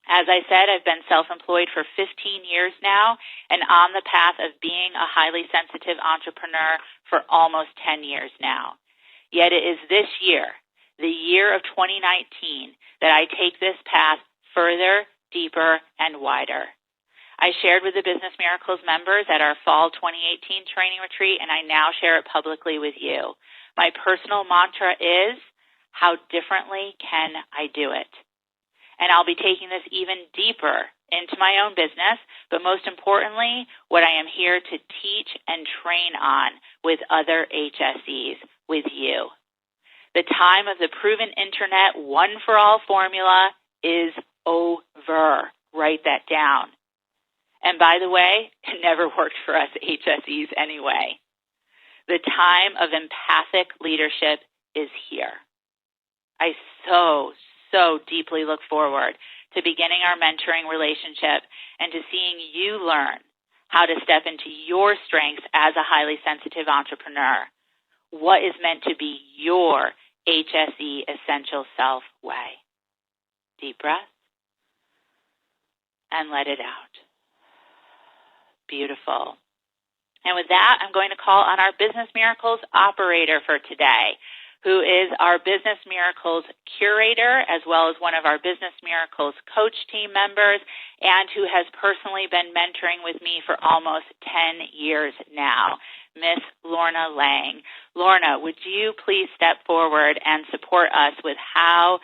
As I said, I've been self-employed for 15 years now and on the path of being a highly sensitive entrepreneur for almost 10 years now. Yet it is this year, the year of 2019, that I take this path further, deeper, and wider. I shared with the Business Miracles members at our fall 2018 training retreat, and I now share it publicly with you. My personal mantra is, how differently can I do it? And I'll be taking this even deeper into my own business, but most importantly, what I am here to teach and train on with other HSEs, with you. The time of the proven internet one-for-all formula is over. Write that down. And by the way, it never worked for us HSEs anyway. The time of empathic leadership is here. I so deeply look forward to beginning our mentoring relationship and to seeing you learn how to step into your strengths as a highly sensitive entrepreneur. What is meant to be your HSE essential self way. Deep breath and let it out. Beautiful. And with that, I'm going to call on our Business Miracles operator for today, who is our Business Miracles curator, as well as one of our Business Miracles coach team members, and who has personally been mentoring with me for almost 10 years now, Miss Lorna Lang. Lorna, would you please step forward and support us with how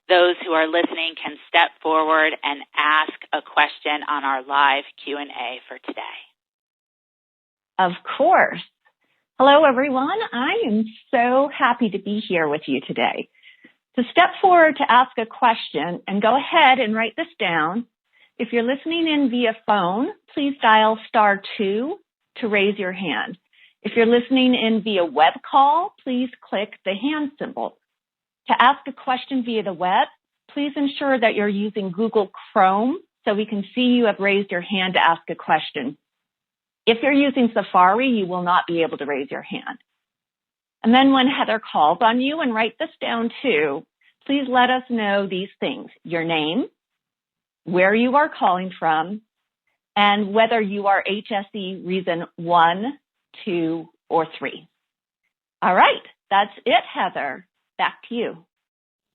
those who are listening can step forward and ask a question on our live Q&A for today? Of course. Hello, everyone. I am so happy to be here with you today. To step forward to ask a question, and go ahead and write this down. If you're listening in via phone, please dial *2 to raise your hand. If you're listening in via web call, please click the hand symbol. To ask a question via the web, please ensure that you're using Google Chrome so we can see you have raised your hand to ask a question. If you're using Safari, you will not be able to raise your hand. And then when Heather calls on you, and write this down too, please let us know these things: your name, where you are calling from, and whether you are HSE reason 1, 2, or 3. All right, that's it, Heather. Back to you.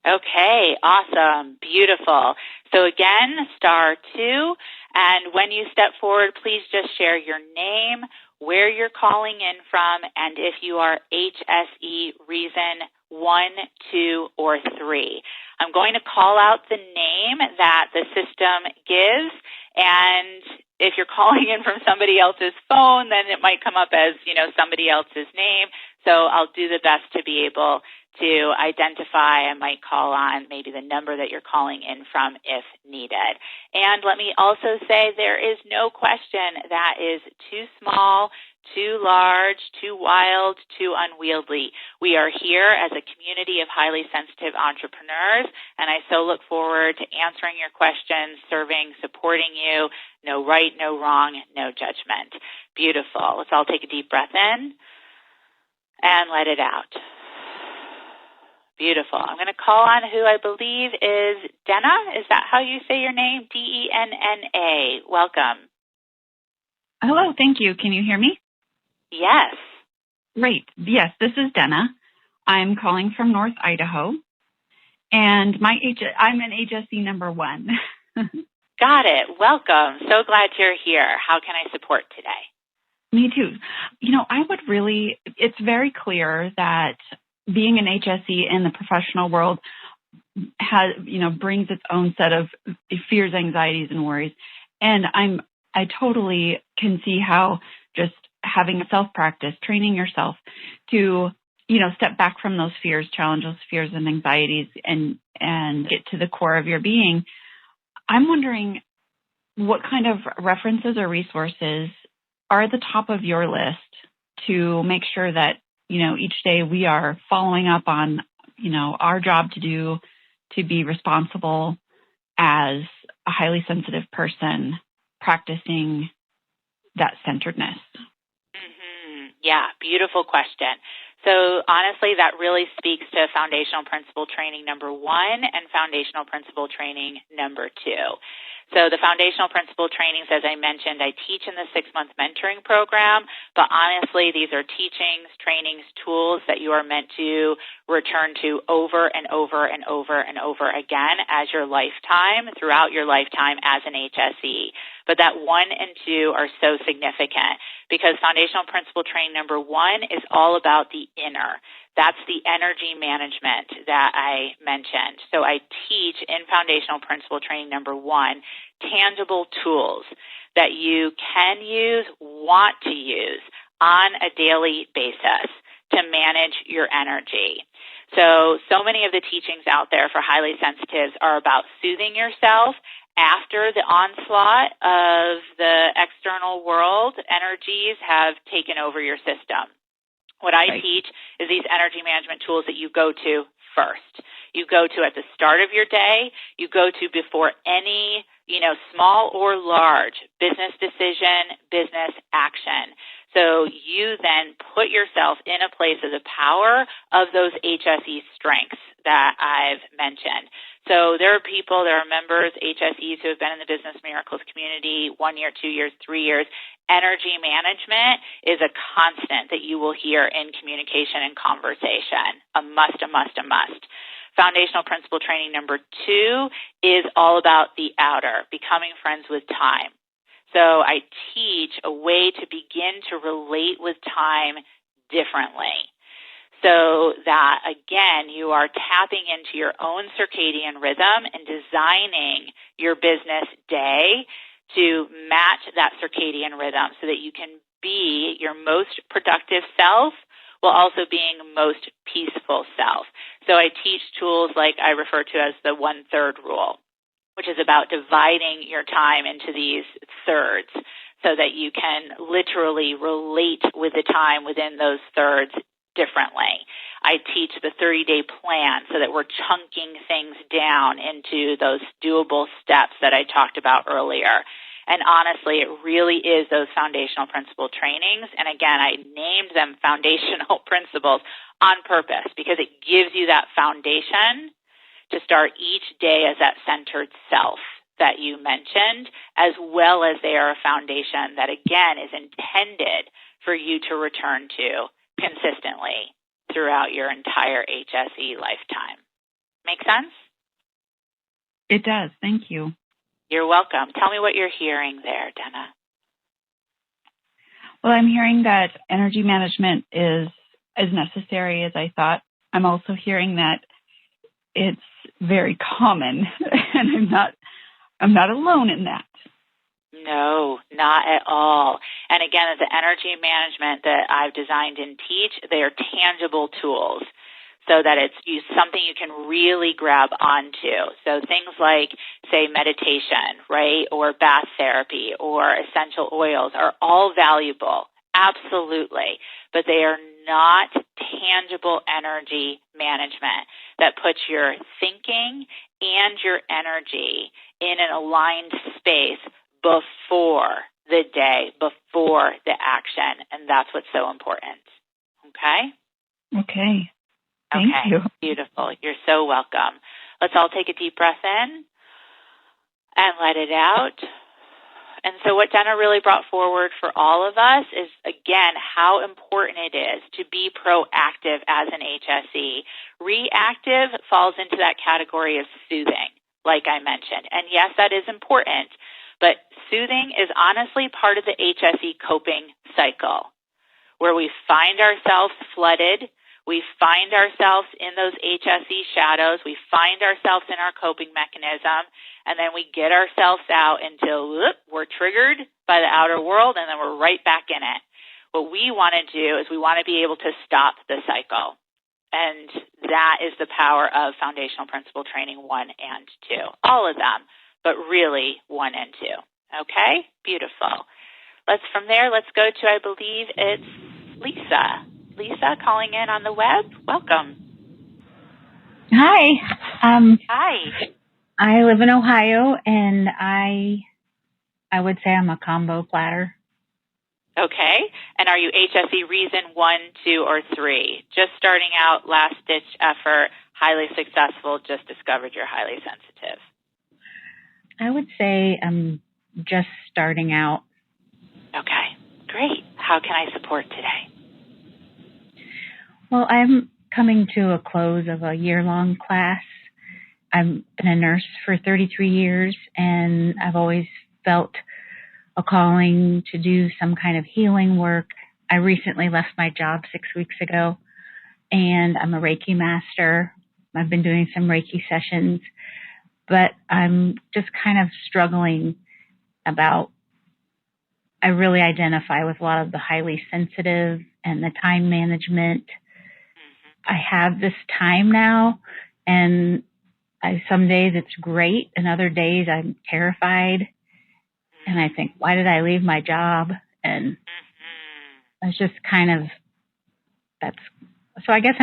Okay, awesome, beautiful. So again, *2, and when you step forward, please just share your name, where you're calling in from, and if you are HSE reason 1, 2, or 3. I'm going to call out the name that the system gives, and if you're calling in from somebody else's phone, then it might come up as, somebody else's name. So I'll do the best to be able to identify. I might call on maybe the number that you're calling in from if needed. And let me also say there is no question that is too small, too large, too wild, too unwieldy. We are here as a community of highly sensitive entrepreneurs, and I so look forward to answering your questions, serving, supporting you. No right, no wrong, no judgment. Beautiful. Let's all take a deep breath in and let it out. Beautiful. I'm going to call on who I believe is Denna. Is that how you say your name? Denna. Welcome. Hello, thank you. Can you hear me? Yes. Great. Yes, this is Denna. I'm calling from North Idaho, and I'm an HSE number 1. Got it. Welcome. So glad you're here. How can I support today? Me too. It's very clear that being an HSE in the professional world brings its own set of fears, anxieties, and worries. And I totally can see how just having a self-practice, training yourself to, step back from those fears, challenge those fears and anxieties, and get to the core of your being. I'm wondering what kind of references or resources are at the top of your list to make sure that, each day we are following up on, our job to do to be responsible as a highly sensitive person practicing that centeredness. Mm-hmm. Yeah, beautiful question. So honestly, that really speaks to foundational principle training number 1 and foundational principle training number 2. So the foundational principle trainings, as I mentioned, I teach in the 6-month mentoring program, but honestly, these are teachings, trainings, tools that you are meant to return to over and over and over and over again as your lifetime, throughout your lifetime as an HSE. But that 1 and 2 are so significant because foundational principle training number 1 is all about the inner. That's the energy management that I mentioned. So I teach in foundational principle training number 1 tangible tools that you can use, want to use on a daily basis to manage your energy. So many of the teachings out there for highly sensitives are about soothing yourself after the onslaught of the external world. Energies have taken over your system. What I teach is these energy management tools that you go to first. You go to at the start of your day. You go to before any, small or large business decision, business action. So you then put yourself in a place of the power of those HSE strengths that I've mentioned. So there are members, HSEs, who have been in the Business Miracles community 1 year, 2 years, 3 years. Energy management is a constant that you will hear in communication and conversation. A must, a must, a must. Foundational principle training number 2 is all about the outer, becoming friends with time. So I teach a way to begin to relate with time differently. So that, again, you are tapping into your own circadian rhythm and designing your business day to match that circadian rhythm so that you can be your most productive self while also being most peaceful self. So I teach tools like I refer to as the 1/3 rule, which is about dividing your time into these thirds so that you can literally relate with the time within those thirds differently. I teach the 30-day plan so that we're chunking things down into those doable steps that I talked about earlier. And honestly, it really is those foundational principle trainings. And again, I named them foundational principles on purpose because it gives you that foundation to start each day as that centered self that you mentioned, as well as they are a foundation that, again, is intended for you to return to consistently throughout your entire HSE lifetime. Make sense? It does. Thank you. You're welcome. Tell me what you're hearing there, Dana. Well, I'm hearing that energy management is as necessary as I thought. I'm also hearing that it's very common, and I'm not alone in that. No, not at all. And again, the energy management that I've designed and teach, they are tangible tools so that it's something you can really grab onto. So things like, say, meditation, right, or bath therapy or essential oils are all valuable, absolutely, but they are not tangible energy management that puts your thinking and your energy in an aligned space before the day, before the action, and that's what's so important. Okay? Okay. Thank you. Beautiful. You're so welcome. Let's all take a deep breath in and let it out. And so what Dana really brought forward for all of us is, again, how important it is to be proactive as an HSE. Reactive falls into that category of soothing, like I mentioned. And yes, that is important. But soothing is honestly part of the HSE coping cycle, where we find ourselves flooded, we find ourselves in those HSE shadows, we find ourselves in our coping mechanism, and then we get ourselves out until we're triggered by the outer world, and then we're right back in it. What we want to do is we want to be able to stop the cycle. And that is the power of foundational principle training 1 and 2. All of them, but really 1 and 2. Okay? Beautiful. From there, let's go to, I believe it's Lisa. Lisa calling in on the web. Welcome. Hi. Hi. I live in Ohio, and I would say I'm a combo platter. Okay. And are you HSE reason 1, 2, or 3? Just starting out, last-ditch effort, highly successful, just discovered you're highly sensitive. I would say I'm just starting out. Okay, great. How can I support today? Well, I'm coming to a close of a year-long class. I've been a nurse for 33 years, and I've always felt a calling to do some kind of healing work. I recently left my job 6 weeks ago, and I'm a Reiki master. I've been doing some Reiki sessions, but I'm just kind of struggling about, I really identify with a lot of the highly sensitive and the time management. I have this time now, and some days it's great, and other days I'm terrified, and I think, why did I leave my job? And it's just kind of, so I guess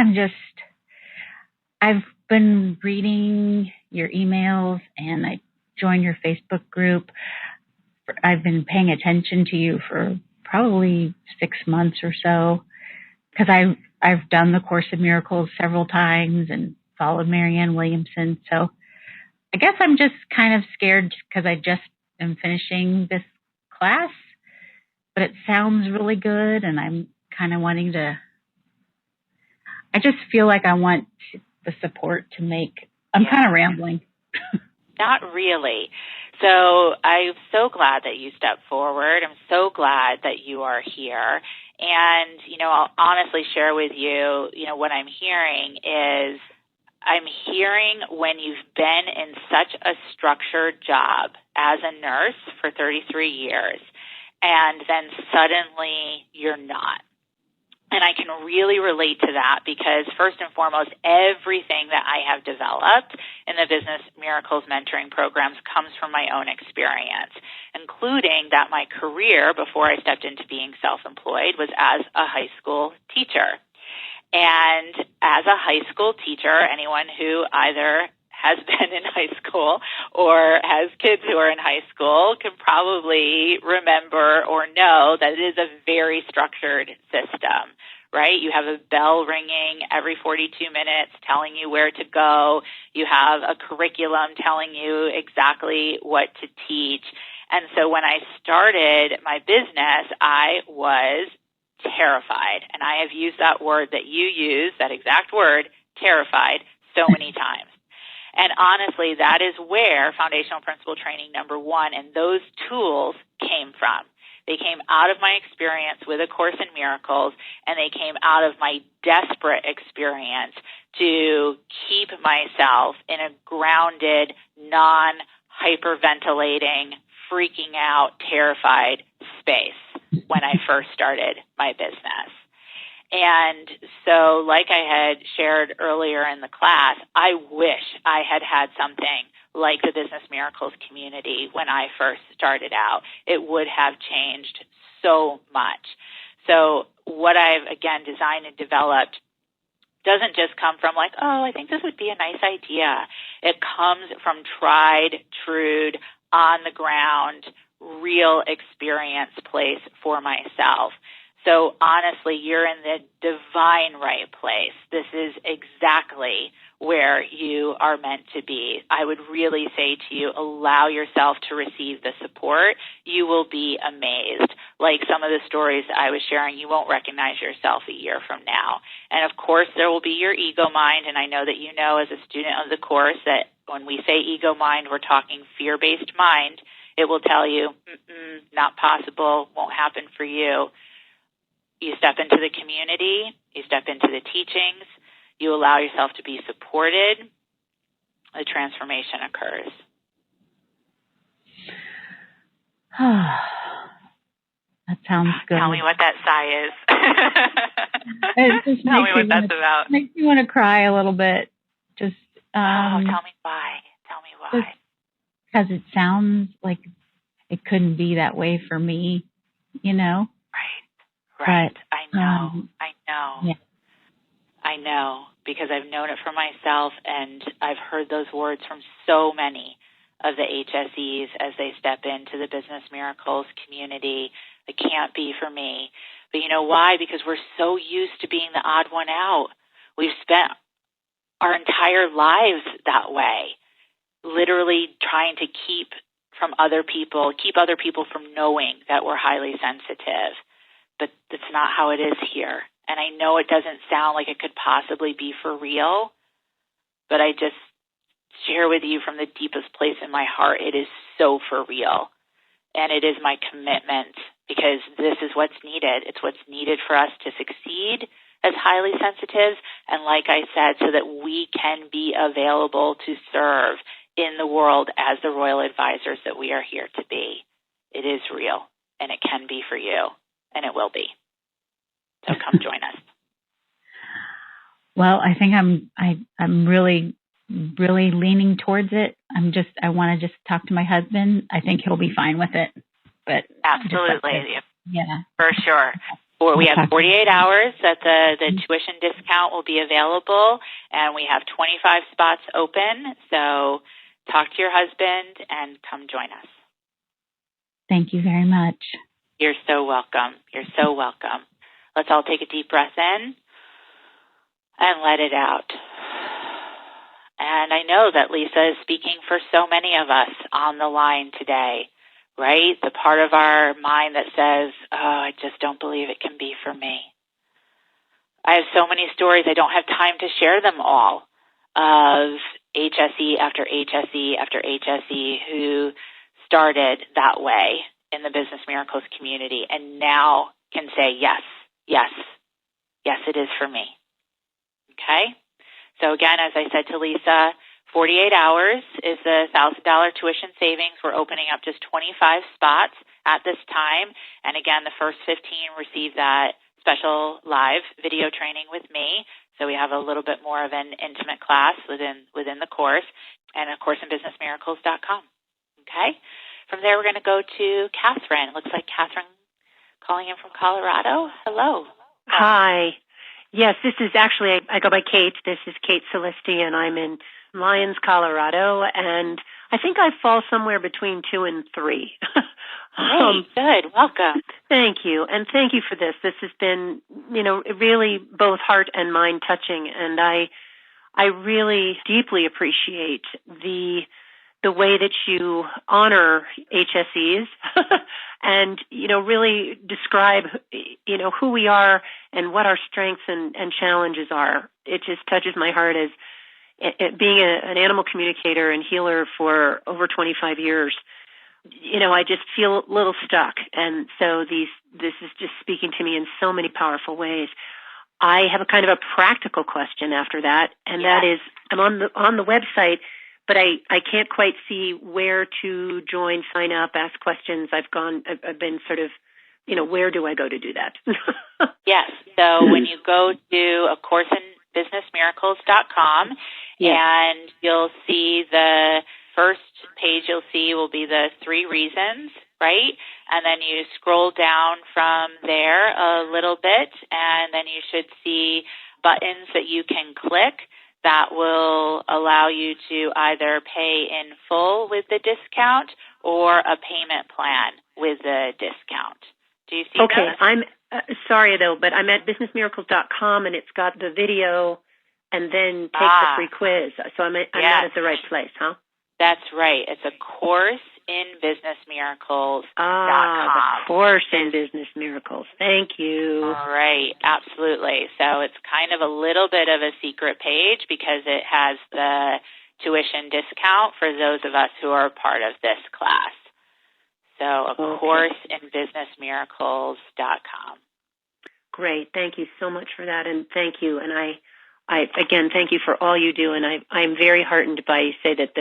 I've been reading your emails, and I joined your Facebook group. I've been paying attention to you for probably 6 months or so, because I've done the Course in Miracles several times and followed Marianne Williamson. So I guess I'm just kind of scared because I just am finishing this class, but it sounds really good, and I'm kind of wanting to, I just feel like I want the support to make, I'm kind of rambling. Not really. So I'm so glad that you stepped forward. I'm so glad that you are here. And, I'll honestly share with you, what I'm hearing is I'm hearing when you've been in such a structured job as a nurse for 33 years, and then suddenly you're not. And I can really relate to that because, first and foremost, everything that I have developed in the Business Miracles mentoring programs comes from my own experience, including that my career before I stepped into being self-employed was as a high school teacher. And as a high school teacher, anyone who either has been in high school or has kids who are in high school can probably remember or know that it is a very structured system, right? You have a bell ringing every 42 minutes telling you where to go. You have a curriculum telling you exactly what to teach. And so when I started my business, I was terrified. And I have used that word that you use, that exact word, terrified, so many times. And honestly, that is where foundational principle training number 1 and those tools came from. They came out of my experience with A Course in Miracles, and they came out of my desperate experience to keep myself in a grounded, non-hyperventilating, freaking out, terrified space when I first started my business. And so, like I had shared earlier in the class, I wish I had had something like the Business Miracles community when I first started out. It would have changed so much. So what I've, again, designed and developed doesn't just come from like, oh, I think this would be a nice idea. It comes from tried, true, on the ground, real experience place for myself. So honestly, you're in the divine right place. This is exactly where you are meant to be. I would really say to you, allow yourself to receive the support. You will be amazed. Like some of the stories I was sharing, you won't recognize yourself a year from now. And of course, there will be your ego mind. And I know that you know as a student of the course that when we say ego mind, we're talking fear-based mind. It will tell you, not possible, won't happen for you. You step into the community, you step into the teachings, you allow yourself to be supported, the transformation occurs. That sounds good. Tell me what that sigh is. Tell me what that's about. It makes me want to cry a little bit. Just tell me why. Tell me why. Because it sounds like it couldn't be that way for me, Right. But, I know. Yeah. I know, because I've known it for myself, and I've heard those words from so many of the HSEs as they step into the Business Miracles community. It can't be for me. But you know why? Because we're so used to being the odd one out. We've spent our entire lives that way. literally trying to keep other people from knowing that we're highly sensitive. But that's not how it is here. And I know it doesn't sound like it could possibly be for real, but I just share with you from the deepest place in my heart, it is so for real. And it is my commitment, because this is what's needed. It's what's needed for us to succeed as highly sensitives, and like I said, so that we can be available to serve in the world as the royal advisors that we are here to be. It is real, and it can be for you, and it will be. So come join us. Well, I think I'm really leaning towards it. I want to just talk to my husband. I think he'll be fine with it. But absolutely, yeah, for sure. Or we have 48 hours that the tuition discount will be available, and we have 25 spots open. So talk to your husband and come join us. Thank you very much. You're so welcome. You're so welcome. Let's all take a deep breath in and let it out. And I know that Lisa is speaking for so many of us on the line today, right? The part of our mind that says, oh, I just don't believe it can be for me. I have so many stories, I don't have time to share them all, of HSE after HSE after HSE who started that way in the Business Miracles community and now can say, yes, it is for me. Okay? So again, as I said to Lisa, 48 hours is the $1,000 tuition savings. We're opening up just 25 spots at this time. And again, the first 15 receive that special live video training with me. So we have a little bit more of an intimate class within the course, and of course in businessmiracles.com. Okay? From there, we're going to go to Catherine. It looks like Catherine calling in from Colorado. Hello. Hi. Yes, this is actually, I go by Kate. This is Kate Celesti, and I'm in Lyons, Colorado, and I think I fall somewhere between 2 and 3. Hey, good. Welcome. Thank you, and thank you for this. This has been, really both heart and mind touching, and I really deeply appreciate the way that you honor HSEs and, really describe, who we are and what our strengths and challenges are. It just touches my heart as being an animal communicator and healer for over 25 years. I just feel a little stuck. And so this is just speaking to me in so many powerful ways. I have a kind of a practical question after that, and that is, I'm on the website, but I can't quite see where to join, sign up, ask questions. I've been sort of, where do I go to do that? Yes. So when you go to a course in businessmiracles.com, and you'll see the first page you'll see will be the 3 reasons, right? And then you scroll down from there a little bit, and then you should see buttons that you can click that will allow you to either pay in full with the discount or a payment plan with the discount. Do you see Okay, those? I'm sorry, though, but I'm at businessmiracles.com, and it's got the video and then take the free quiz. So I'm not at the right place, huh? That's right. It's a course in businessmiracles.com. The course in Business Miracles. Thank you. All right. Absolutely. So it's kind of a little bit of a secret page because it has the tuition discount for those of us who are part of this class. So a course in businessmiracles.com. Great. Thank you so much for that. And thank you. And I again, thank you for all you do. And I'm very heartened by you say that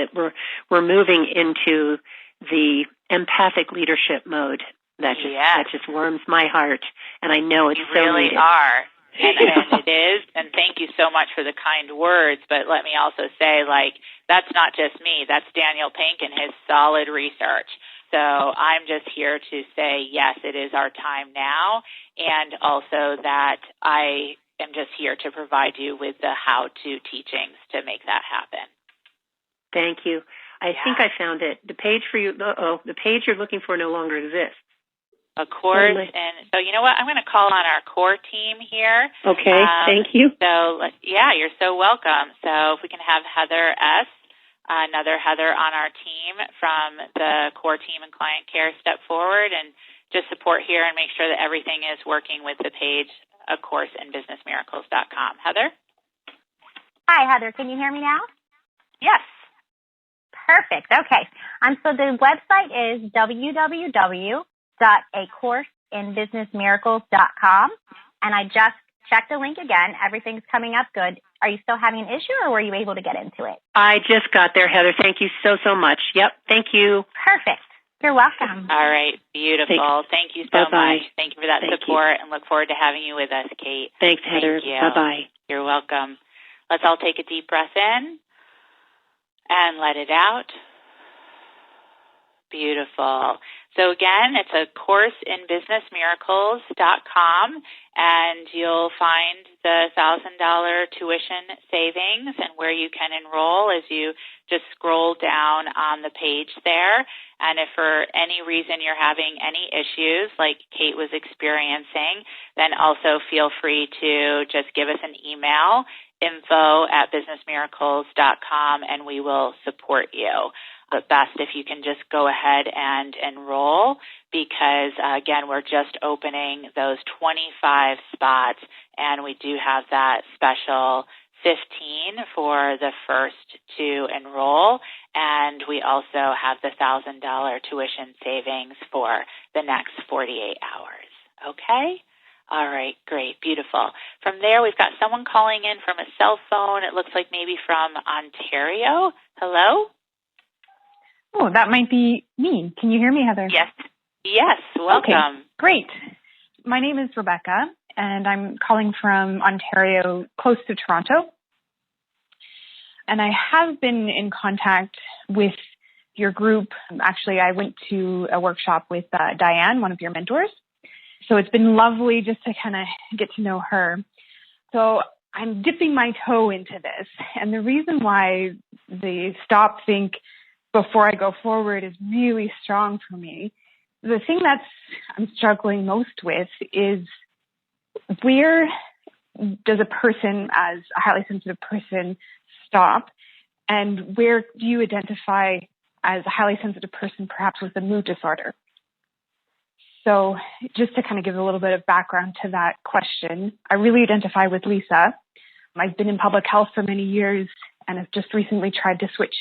we're moving into the empathic leadership mode. That just warms my heart. And I know it's so really needed. Are. And it is. And thank you so much for the kind words. But let me also say, that's not just me. That's Daniel Pink and his solid research. So I'm just here to say, yes, it is our time now. And also that I am just here to provide you with the how-to teachings to make that happen. Thank you. I think I found it. The page for you. The page you're looking for no longer exists. A course, and so you know what? I'm going to call on our core team here. Okay, thank you. So you're so welcome. So if we can have Heather S. another Heather on our team from the core team and client care step forward and just support here and make sure that everything is working with the page, A Course in BusinessMiracles.com. Heather? Hi, Heather. Can you hear me now? Yes. Perfect. Okay. So the website is www.acourseinbusinessmiracles.com. And I just checked the link again. Everything's coming up good. Are you still having an issue, or were you able to get into it? I just got there, Heather. Thank you so, so much. Yep. Thank you. Perfect. You're welcome. All right. Beautiful. Thank you so much. Thank you for that support and look forward to having you with us, Kate. Thanks, Heather. Thank you. Bye-bye. You're welcome. Let's all take a deep breath in and let it out. Beautiful. So again, it's A Course in BusinessMiracles.com, and you'll find the $1,000 tuition savings and where you can enroll as you just scroll down on the page there. And if for any reason you're having any issues like Kate was experiencing, then also feel free to just give us an email, info@businessmiracles.com, and we will support you. But best if you can just go ahead and enroll because, again, we're just opening those 25 spots, and we do have that special 15 for the first to enroll, and we also have the $1,000 tuition savings for the next 48 hours. Okay? All right, great, beautiful. From there, we've got someone calling in from a cell phone. It looks like maybe from Ontario. Hello? Oh, that might be me. Can you hear me, Heather? Yes. Yes, welcome. Okay, great. My name is Rebecca, and I'm calling from Ontario, close to Toronto. And I have been in contact with your group. Actually, I went to a workshop with Diane, one of your mentors. So it's been lovely just to kind of get to know her. So I'm dipping my toe into this. And the reason why the stop, think, before I go forward is really strong for me. The thing I'm struggling most with is where does a person, as a highly sensitive person, stop? And where do you identify as a highly sensitive person, perhaps with a mood disorder? So just to kind of give a little bit of background to that question, I really identify with Lisa. I've been in public health for many years and have just recently tried to switch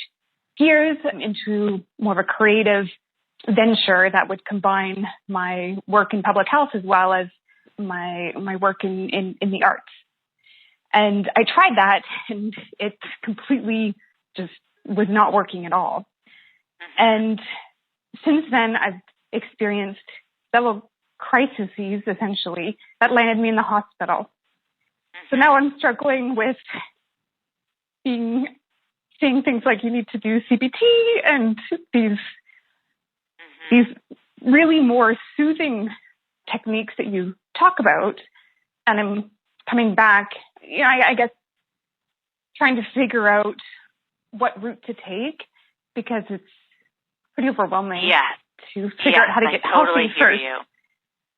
gears into more of a creative venture that would combine my work in public health as well as my work in the arts. And I tried that, and it completely just was not working at all. And since then, I've experienced several crises, essentially, that landed me in the hospital. So now I'm struggling with saying things like you need to do CBT and these really more soothing techniques that you talk about. And I'm coming back, I guess, trying to figure out what route to take because it's pretty overwhelming to figure out how to get healthy first.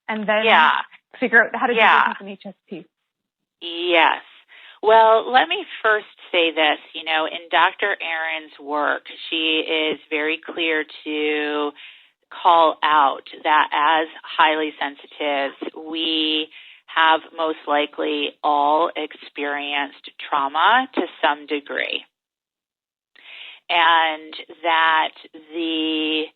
And then figure out how to do business in HSP. Yes. Well, let me first say this. In Dr. Aaron's work, she is very clear to call out that as highly sensitives, we have most likely all experienced trauma to some degree. And that the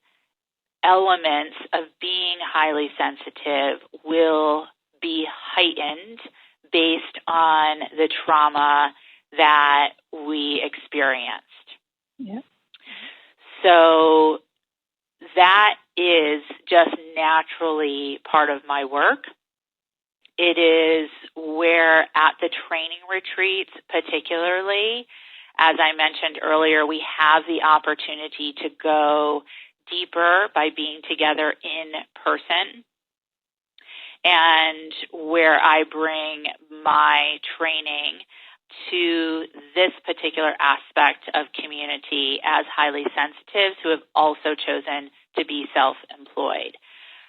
elements of being highly sensitive will be heightened based on the trauma that we experienced. Yeah. So that is just naturally part of my work. It is where at the training retreats particularly, as I mentioned earlier, we have the opportunity to go deeper by being together in person, and where I bring my training to this particular aspect of community as highly sensitives who have also chosen to be self-employed.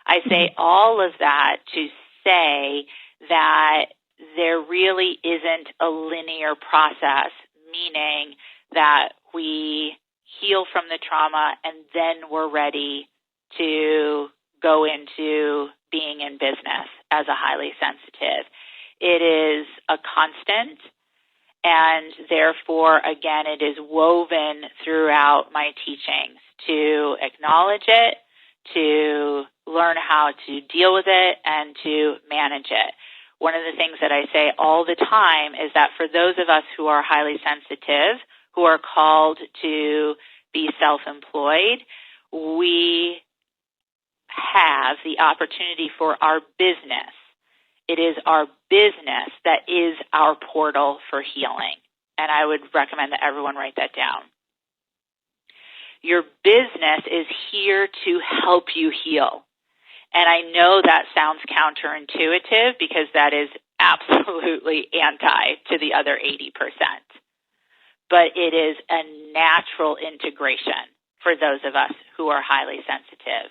I say all of that to say that there really isn't a linear process, meaning that we heal from the trauma, and then we're ready to go into being in business as a highly sensitive. It is a constant, and therefore, again, it is woven throughout my teachings to acknowledge it, to learn how to deal with it, and to manage it. One of the things that I say all the time is that for those of us who are highly sensitive, who are called to be self-employed, we have the opportunity for our business. It is our business that is our portal for healing. And I would recommend that everyone write that down. Your business is here to help you heal. And I know that sounds counterintuitive because that is absolutely anti to the other 80%. But it is a natural integration for those of us who are highly sensitive.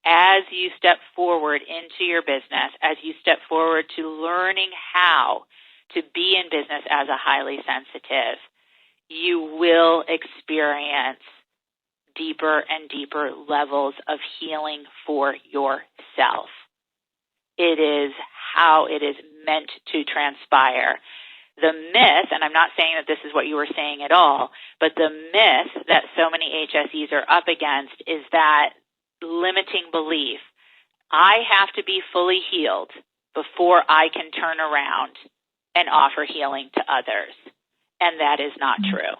As you step forward into your business, as you step forward to learning how to be in business as a highly sensitive, you will experience deeper and deeper levels of healing for yourself. It is how it is meant to transpire. The myth, and I'm not saying that this is what you were saying at all, but the myth that so many HSEs are up against is that limiting belief. I have to be fully healed before I can turn around and offer healing to others. And that is not true.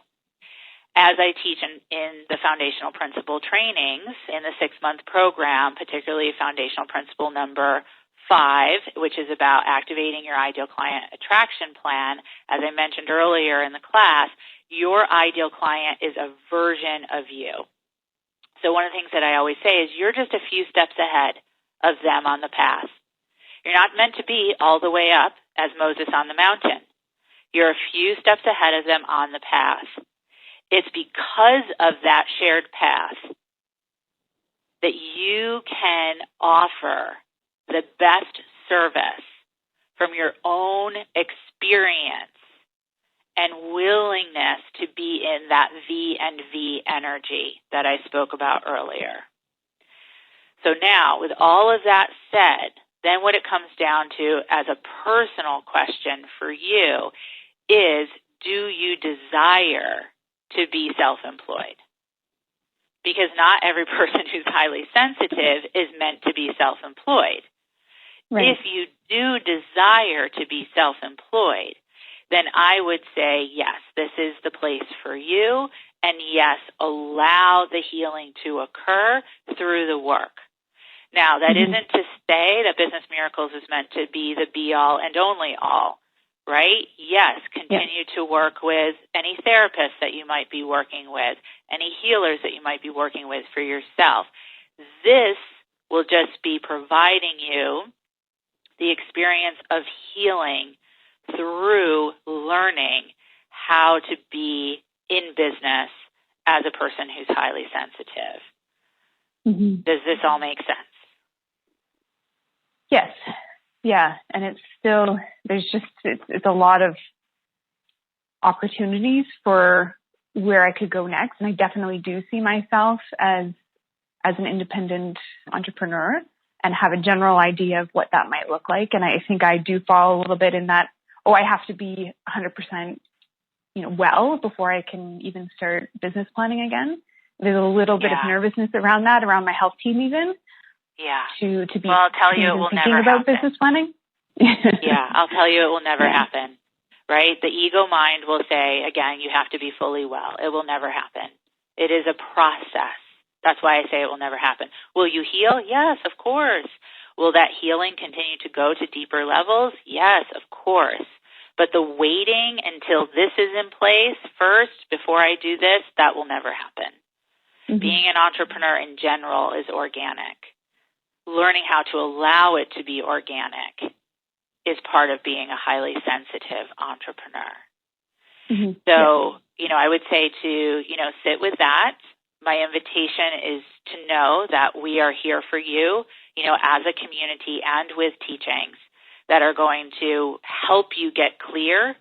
As I teach in the foundational principle trainings in the 6-month program, particularly foundational principle number 5, which is about activating your ideal client attraction plan, as I mentioned earlier in the class, your ideal client is a version of you. So one of the things that I always say is you're just a few steps ahead of them on the path. You're not meant to be all the way up as Moses on the mountain. You're a few steps ahead of them on the path. It's because of that shared path that you can offer the best service from your own experience and willingness to be in that V and V energy that I spoke about earlier. So now, with all of that said, then what it comes down to as a personal question for you is, do you desire to be self-employed? Because not every person who's highly sensitive is meant to be self-employed. Right. If you do desire to be self-employed, then I would say, yes, this is the place for you, and yes, allow the healing to occur through the work. Now, that isn't to say that Business Miracles is meant to be the be-all and only-all, right? Yes, continue to work with any therapists that you might be working with, any healers that you might be working with for yourself. This will just be providing you the experience of healing through learning how to be in business as a person who's highly sensitive. Does this all make sense? Yes. Yeah. And it's still, it's a lot of opportunities for where I could go next. And I definitely do see myself as an independent entrepreneur and have a general idea of what that might look like. And I think I do fall a little bit in that, I have to be 100%, well before I can even start business planning again. There's a little bit of nervousness around that, around my health team even. Yeah. To be well, I'll tell you it will never about happen. Business planning. Yeah, I'll tell you it will never happen. Right? The ego mind will say, again, you have to be fully well. It will never happen. It is a process. That's why I say it will never happen. Will you heal? Yes, of course. Will that healing continue to go to deeper levels? Yes, of course. But the waiting until this is in place first before I do this, that will never happen. Being an entrepreneur in general is organic. Learning how to allow it to be organic is part of being a highly sensitive entrepreneur. So, I would say to, sit with that. My invitation is to know that we are here for you, as a community and with teachings that are going to help you get clear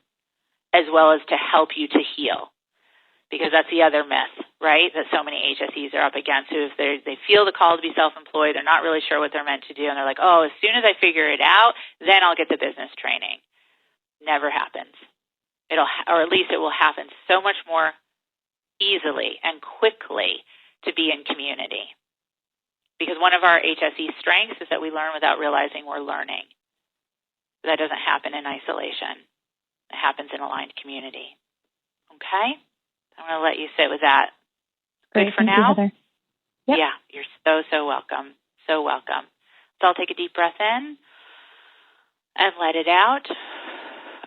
as well as to help you to heal. because that's the other myth, right, that so many HSEs are up against, who if they feel the call to be self-employed, they're not really sure what they're meant to do, and they're like, oh, as soon as I figure it out, then I'll get the business training. Never happens. Or at least it will happen so much more easily and quickly to be in community. Because one of our HSE strengths is that we learn without realizing we're learning. That doesn't happen in isolation. It happens in aligned community. Okay? I'm going to let you sit with that. Great. Good for Thank now? you, Heather. Yep. Yeah, you're so welcome. So welcome. So I'll take a deep breath in and let it out.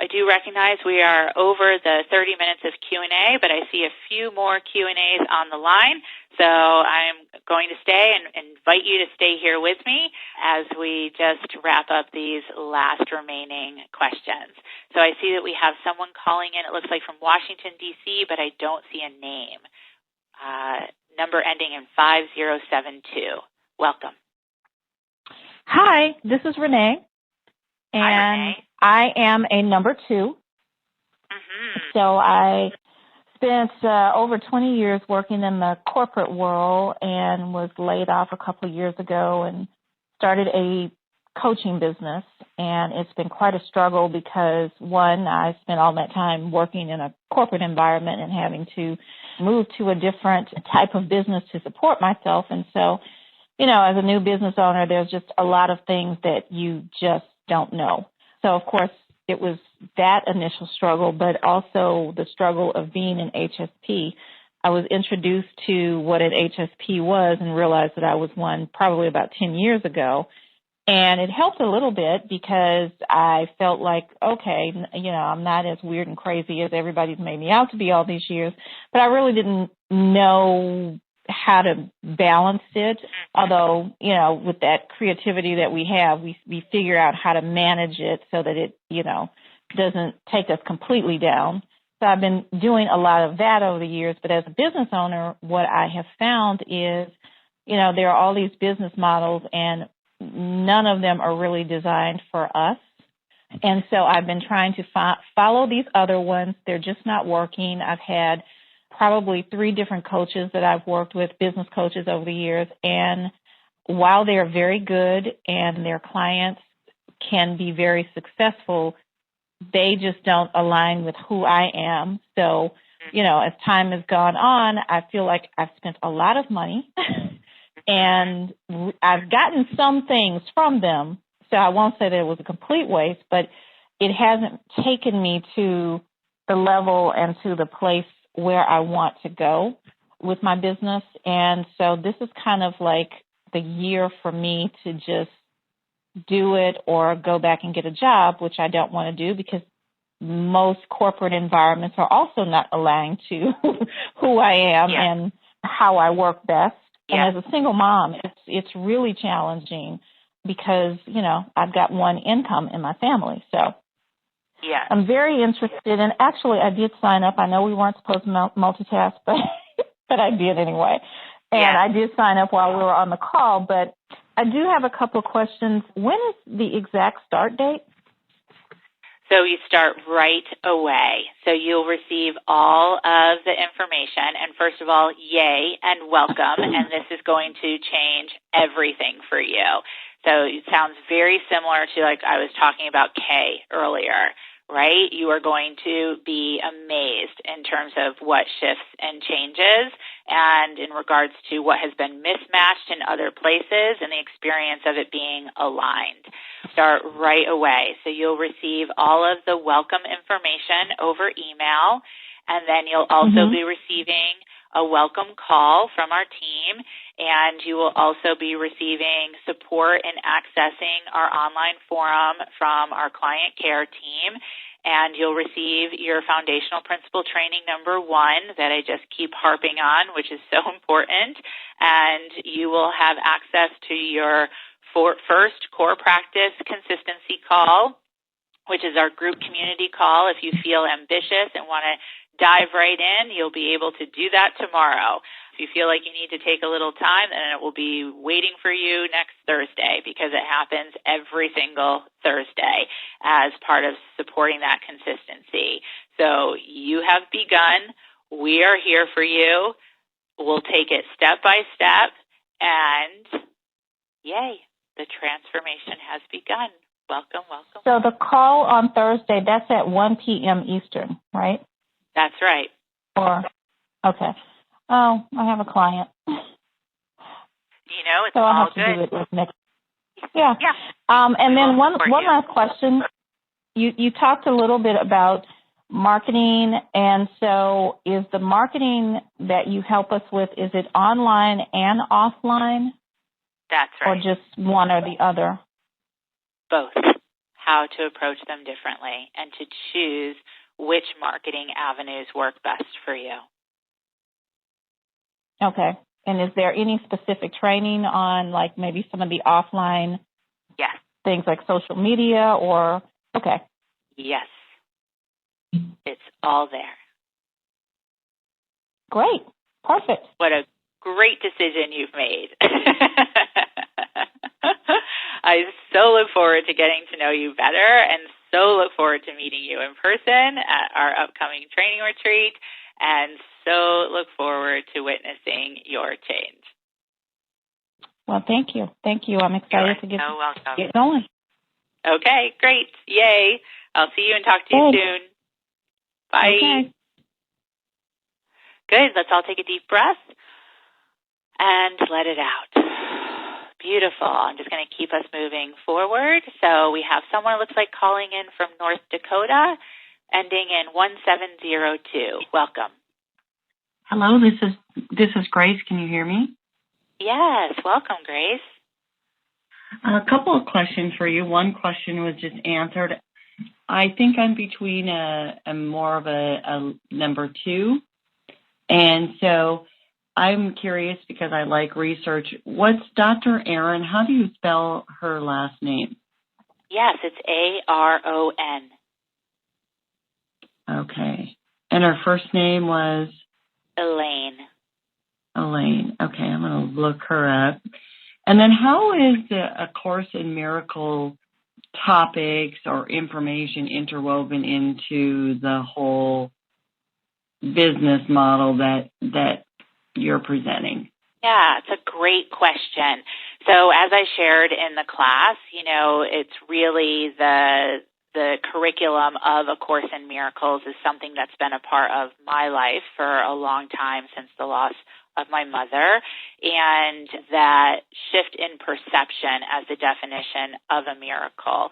I do recognize we are over the 30 minutes of Q&A, but I see a few more Q&As on the line. So I'm going to stay and invite you to stay here with me as we just wrap up these last remaining questions. So I see that we have someone calling in, it looks like from Washington, D.C., but I don't see a name. Number ending in 5072. Welcome. Hi, this is Renee. And Hi, Renee. I am a number 2. Mm-hmm. So I spent over 20 years working in the corporate world and was laid off a couple of years ago and started a coaching business. And it's been quite a struggle because, one, I spent all that time working in a corporate environment and having to move to a different type of business to support myself. And so, you know, as a new business owner, there's just a lot of things that you just don't know. So, of course, it was that initial struggle, but also the struggle of being an HSP. I was introduced to what an HSP was and realized that I was one probably about 10 years ago. And it helped a little bit because I felt like, okay, you know, I'm not as weird and crazy as everybody's made me out to be all these years, but I really didn't know how to balance it. Although, you know, with that creativity that we have, we figure out how to manage it so that it, you know, doesn't take us completely down. So I've been doing a lot of that over the years. But as a business owner, what I have found is, you know, there are all these business models and none of them are really designed for us. And so I've been trying to follow these other ones. They're just not working. I've had probably 3 different coaches that I've worked with, business coaches over the years. And while they're very good and their clients can be very successful, they just don't align with who I am. So, you know, as time has gone on, I feel like I've spent a lot of money and I've gotten some things from them. So I won't say that it was a complete waste, but it hasn't taken me to the level and to the place where I want to go with my business. And so this is kind of like the year for me to just do it or go back and get a job, which I don't want to do because most corporate environments are also not aligned to who I am and how I work best. And as a single mom, it's really challenging because, you know, I've got one income in my family. So I'm very interested, and actually I did sign up. I know we weren't supposed to multitask, but I did anyway. And I did sign up while we were on the call, but I do have a couple of questions. When is the exact start date? So you start right away. So you'll receive all of the information. And first of all, yay and welcome. And this is going to change everything for you. So it sounds very similar to like I was talking about Kay earlier, right? You are going to be amazed in terms of what shifts and changes and in regards to what has been mismatched in other places and the experience of it being aligned. Start right away. So you'll receive all of the welcome information over email, and then you'll also be receiving a welcome call from our team, and you will also be receiving support in accessing our online forum from our client care team, and you'll receive your foundational principle training number 1 that I just keep harping on, which is so important, and you will have access to your first core practice consistency call, which is our group community call. If you feel ambitious and want to dive right in, you'll be able to do that tomorrow. If you feel like you need to take a little time, then it will be waiting for you next Thursday because it happens every single Thursday as part of supporting that consistency. So you have begun. We are here for you. We'll take it step by step, and yay, the transformation has begun. Welcome, welcome. So the call on Thursday, that's at 1 p.m. Eastern, right? That's right. Or, okay. Oh, I have a client. You know, it's so I'll all have to good. do it with next. Yeah. Yeah. And then one you. last question. You talked a little bit about marketing, and so is the marketing that you help us with, is it online and offline? That's right. Or just one or the other? Both. How to approach them differently and to choose which marketing avenues work best for you. Okay. And is there any specific training on, like, maybe some of the offline things like social media or, okay. Yes. It's all there. Great. Perfect. What a great decision you've made. I so look forward to getting to know you better and so look forward to meeting you in person at our upcoming training retreat and so look forward to witnessing your change. Well, thank you. Thank you. I'm excited to get going. Okay, great. Yay. I'll see you and talk to you soon. Bye. Okay. Good. Let's all take a deep breath and let it out. Beautiful. I'm just going to keep us moving forward. So we have someone, looks like, calling in from North Dakota, ending in 1702. Welcome. Hello, this is Grace. Can you hear me? Yes. Welcome, Grace. A couple of questions for you. One question was just answered. I think I'm between a more of a number 2. And so I'm curious because I like research. What's Dr. Aaron? How do you spell her last name? Yes, it's Aron. Okay. And her first name was? Elaine. Elaine. Okay, I'm going to look her up. And then how is A Course in Miracles topics or information interwoven into the whole business model that you're presenting? Yeah, it's a great question. So as I shared in the class, you know, it's really the curriculum of A Course in Miracles is something that's been a part of my life for a long time since the loss of my mother, and that shift in perception as the definition of a miracle.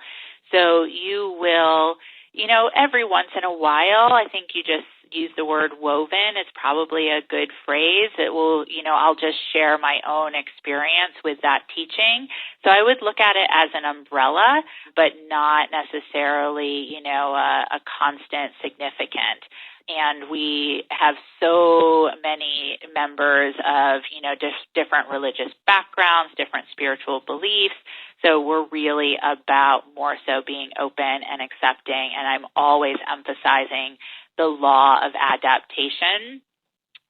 So you will, you know, every once in a while, I think you just use the word woven. It's probably a good phrase. It will, you know, I'll just share my own experience with that teaching. So I would look at it as an umbrella, but not necessarily, you know, a constant significant. And we have so many members of, you know, different religious backgrounds, different spiritual beliefs. So we're really about more so being open and accepting. And I'm always emphasizing the law of adaptation.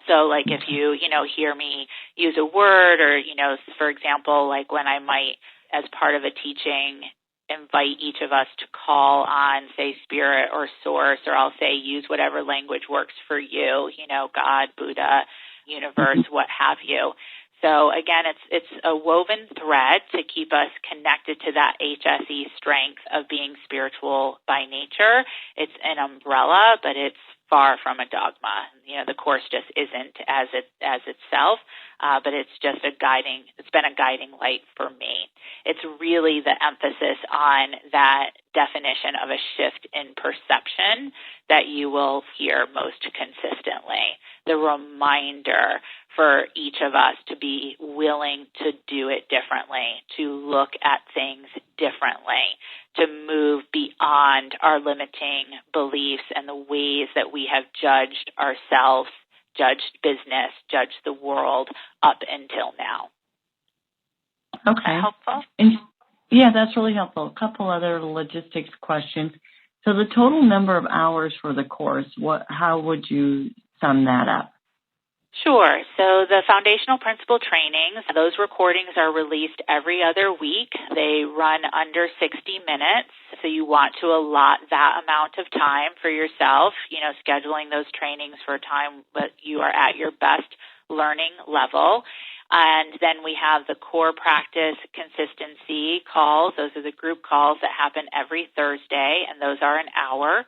So like if you know, hear me use a word or, you know, for example, like when I might, as part of a teaching, invite each of us to call on, say, spirit or source, or I'll say use whatever language works for you, you know, God, Buddha, universe, what have you. So again, it's a woven thread to keep us connected to that HSE strength of being spiritual by nature. It's an umbrella, but it's far from a dogma. You know, the Course just isn't as itself, but it's just it's been a guiding light for me. It's really the emphasis on that definition of a shift in perception that you will hear most consistently. The reminder for each of us to be willing to do it differently, to look at things differently, to move beyond our limiting beliefs and the ways that we have judged ourselves, judged business, judged the world up until now. Okay. Is that helpful? Yeah, that's really helpful. A couple other logistics questions. So the total number of hours for the course, how would you sum that up? Sure. So the foundational principle trainings, those recordings are released every other week. They run under 60 minutes. So you want to allot that amount of time for yourself, scheduling those trainings for a time that you are at your best learning level. And then we have the core practice consistency calls. Those are the group calls that happen every Thursday, and those are an hour.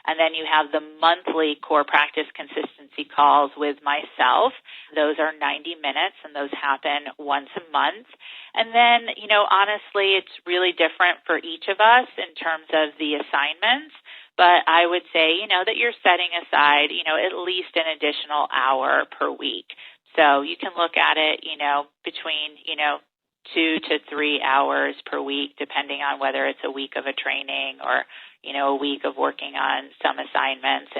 And then you have the monthly core practice consistency calls with myself. Those are 90 minutes, and those happen once a month. And then, honestly, it's really different for each of us in terms of the assignments. But I would say, that you're setting aside, at least an additional hour per week. So you can look at it, between, 2 to 3 hours per week, depending on whether it's a week of a training or, a week of working on some assignments.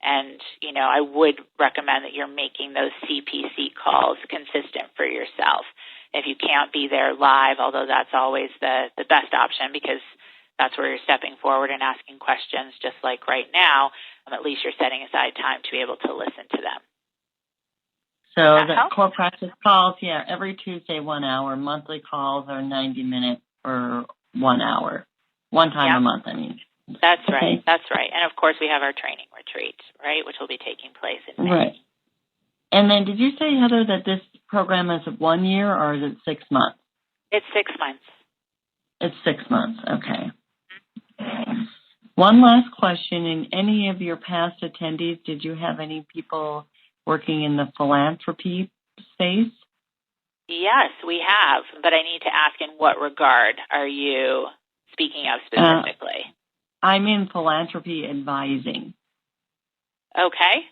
And I would recommend that you're making those CPC calls consistent for yourself. If you can't be there live, although that's always the best option because that's where you're stepping forward and asking questions, just like right now, at least you're setting aside time to be able to listen to them. So the core practice calls, every Tuesday, 1 hour. Monthly calls are 90 minutes for 1 hour. One time a month, I mean. That's right. Okay. That's right. And, of course, we have our training retreat, right, which will be taking place in May. Right. And then did you say, Heather, that this program is 1 year or is it 6 months? It's 6 months. It's 6 months. Okay. Mm-hmm. One last question. In any of your past attendees, did you have any people working in the philanthropy space? Yes, we have, but I need to ask in what regard are you speaking of specifically? I'm in philanthropy advising. Okay.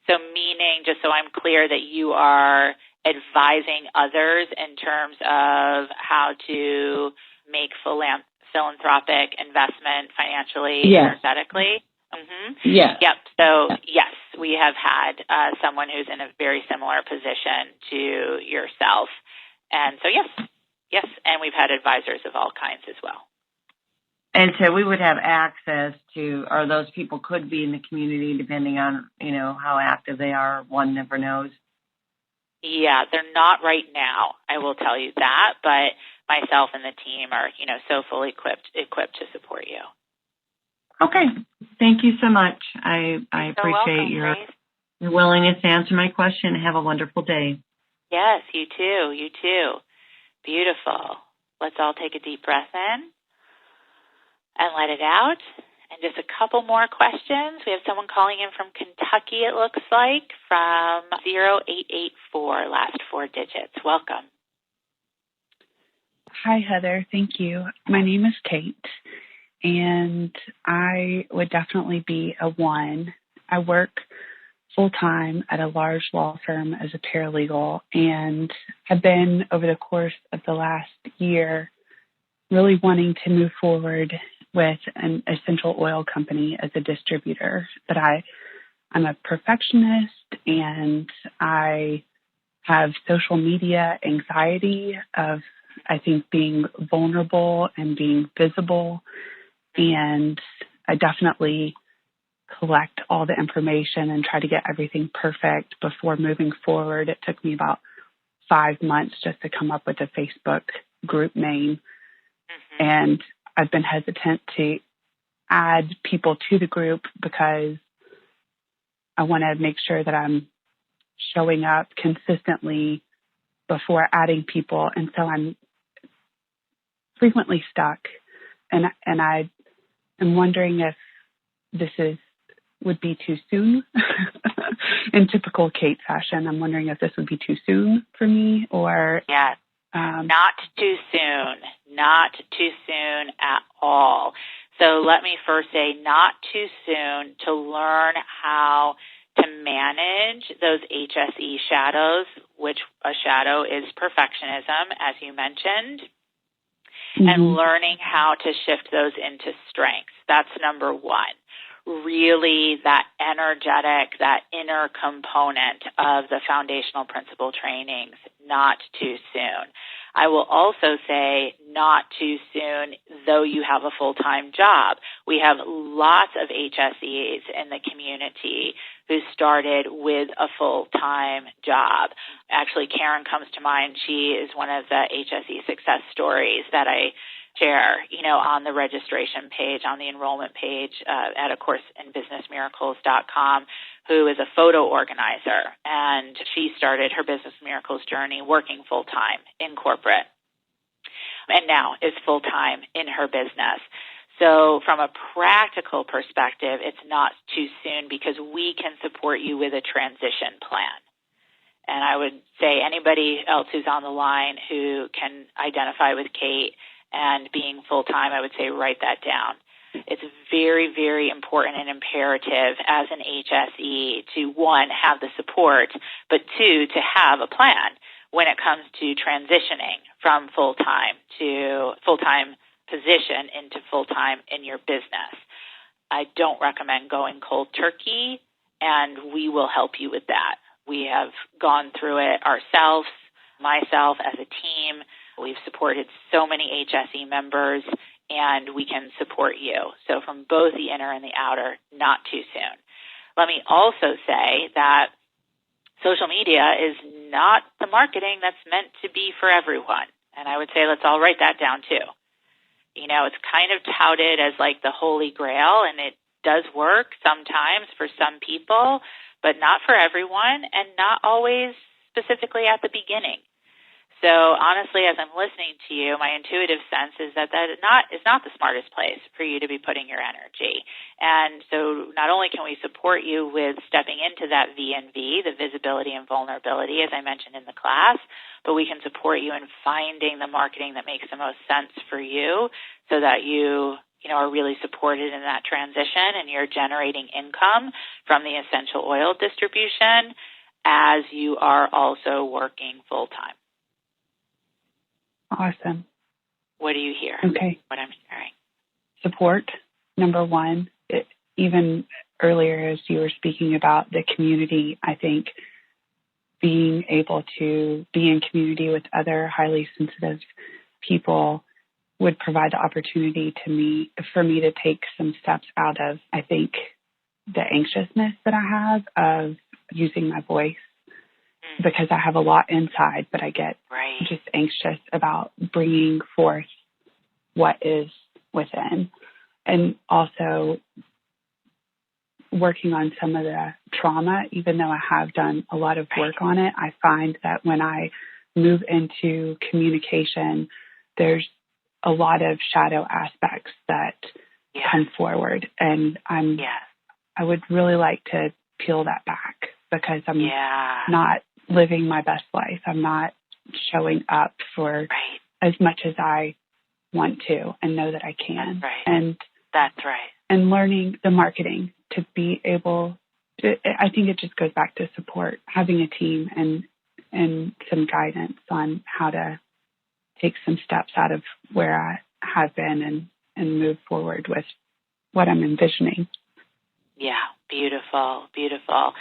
So meaning, just so I'm clear, that you are advising others in terms of how to make philanthropic investment financially, energetically? Mm-hmm. Yes. Yep. So, yes, we have had someone who's in a very similar position to yourself. And so, yes. And we've had advisors of all kinds as well. And so we would have access to, or those people could be in the community depending on, how active they are. One never knows. Yeah, they're not right now, I will tell you that. But myself and the team are, so fully equipped to support you. Okay. Thank you so much. I appreciate your willingness to answer my question. Have a wonderful day. Yes, you too. You too. Beautiful. Let's all take a deep breath in and let it out. And just a couple more questions. We have someone calling in from Kentucky, it looks like, from 0884, last 4 digits. Welcome. Hi, Heather. Thank you. My name is Kate, and I would definitely be a 1. I work full-time at a large law firm as a paralegal and have been, over the course of the last year, really wanting to move forward with an essential oil company as a distributor. But I'm a perfectionist, and I have social media anxiety of, I think, being vulnerable and being visible. And I definitely collect all the information and try to get everything perfect before moving forward. It took me about 5 months just to come up with a Facebook group name. Mm-hmm. And I've been hesitant to add people to the group because I want to make sure that I'm showing up consistently before adding people. And so I'm frequently stuck. And I am wondering if this would be too soon. In typical Kate fashion, I'm wondering if this would be too soon for me or... Yes. Not too soon. Not too soon at all. So let me first say not too soon to learn how to manage those HSE shadows, which a shadow is perfectionism, as you mentioned, and learning how to shift those into strengths. That's number 1. Really that energetic, that inner component of the foundational principle trainings, not too soon. I will also say not too soon, though you have a full-time job. We have lots of HSEs in the community who started with a full-time job. Actually, Karen comes to mind. She is one of the HSE success stories that I share, on the registration page, on the enrollment page at A Course in Business Miracles.com, who is a photo organizer, and she started her Business Miracles journey working full-time in corporate, and now is full-time in her business. So from a practical perspective, it's not too soon because we can support you with a transition plan. And I would say anybody else who's on the line who can identify with Kate and being full-time, I would say write that down. It's very, very important and imperative as an HSE to, one, have the support, but two, to have a plan when it comes to transitioning from full-time to full-time position into full-time in your business. I don't recommend going cold turkey, and we will help you with that. We have gone through it ourselves, myself as a team. We've supported so many HSE members, and we can support you. So from both the inner and the outer, not too soon. Let me also say that social media is not the marketing that's meant to be for everyone. And I would say let's all write that down too. It's kind of touted as like the holy grail, and it does work sometimes for some people, but not for everyone, and not always specifically at the beginning. So honestly, as I'm listening to you, my intuitive sense is that is not the smartest place for you to be putting your energy. And so not only can we support you with stepping into that V&V, the visibility and vulnerability, as I mentioned in the class, but we can support you in finding the marketing that makes the most sense for you so that you are really supported in that transition and you're generating income from the essential oil distribution as you are also working full-time. Awesome. What do you hear? Okay. What I'm hearing. Support, number one. Even earlier as you were speaking about the community, I think being able to be in community with other highly sensitive people would provide the opportunity for me to take some steps out of, I think, the anxiousness that I have of using my voice, because I have a lot inside, but I get just anxious about bringing forth what is within. And also working on some of the trauma, even though I have done a lot of work on it, I find that when I move into communication, there's a lot of shadow aspects that come forward. And I would really like to peel that back because I'm not living my best life. I'm not showing up for as much as I want to and know that I can. And that's right. And learning the marketing to be able to, I think it just goes back to support, having a team and some guidance on how to take some steps out of where I have been and move forward with what I'm envisioning. Yeah, beautiful, beautiful.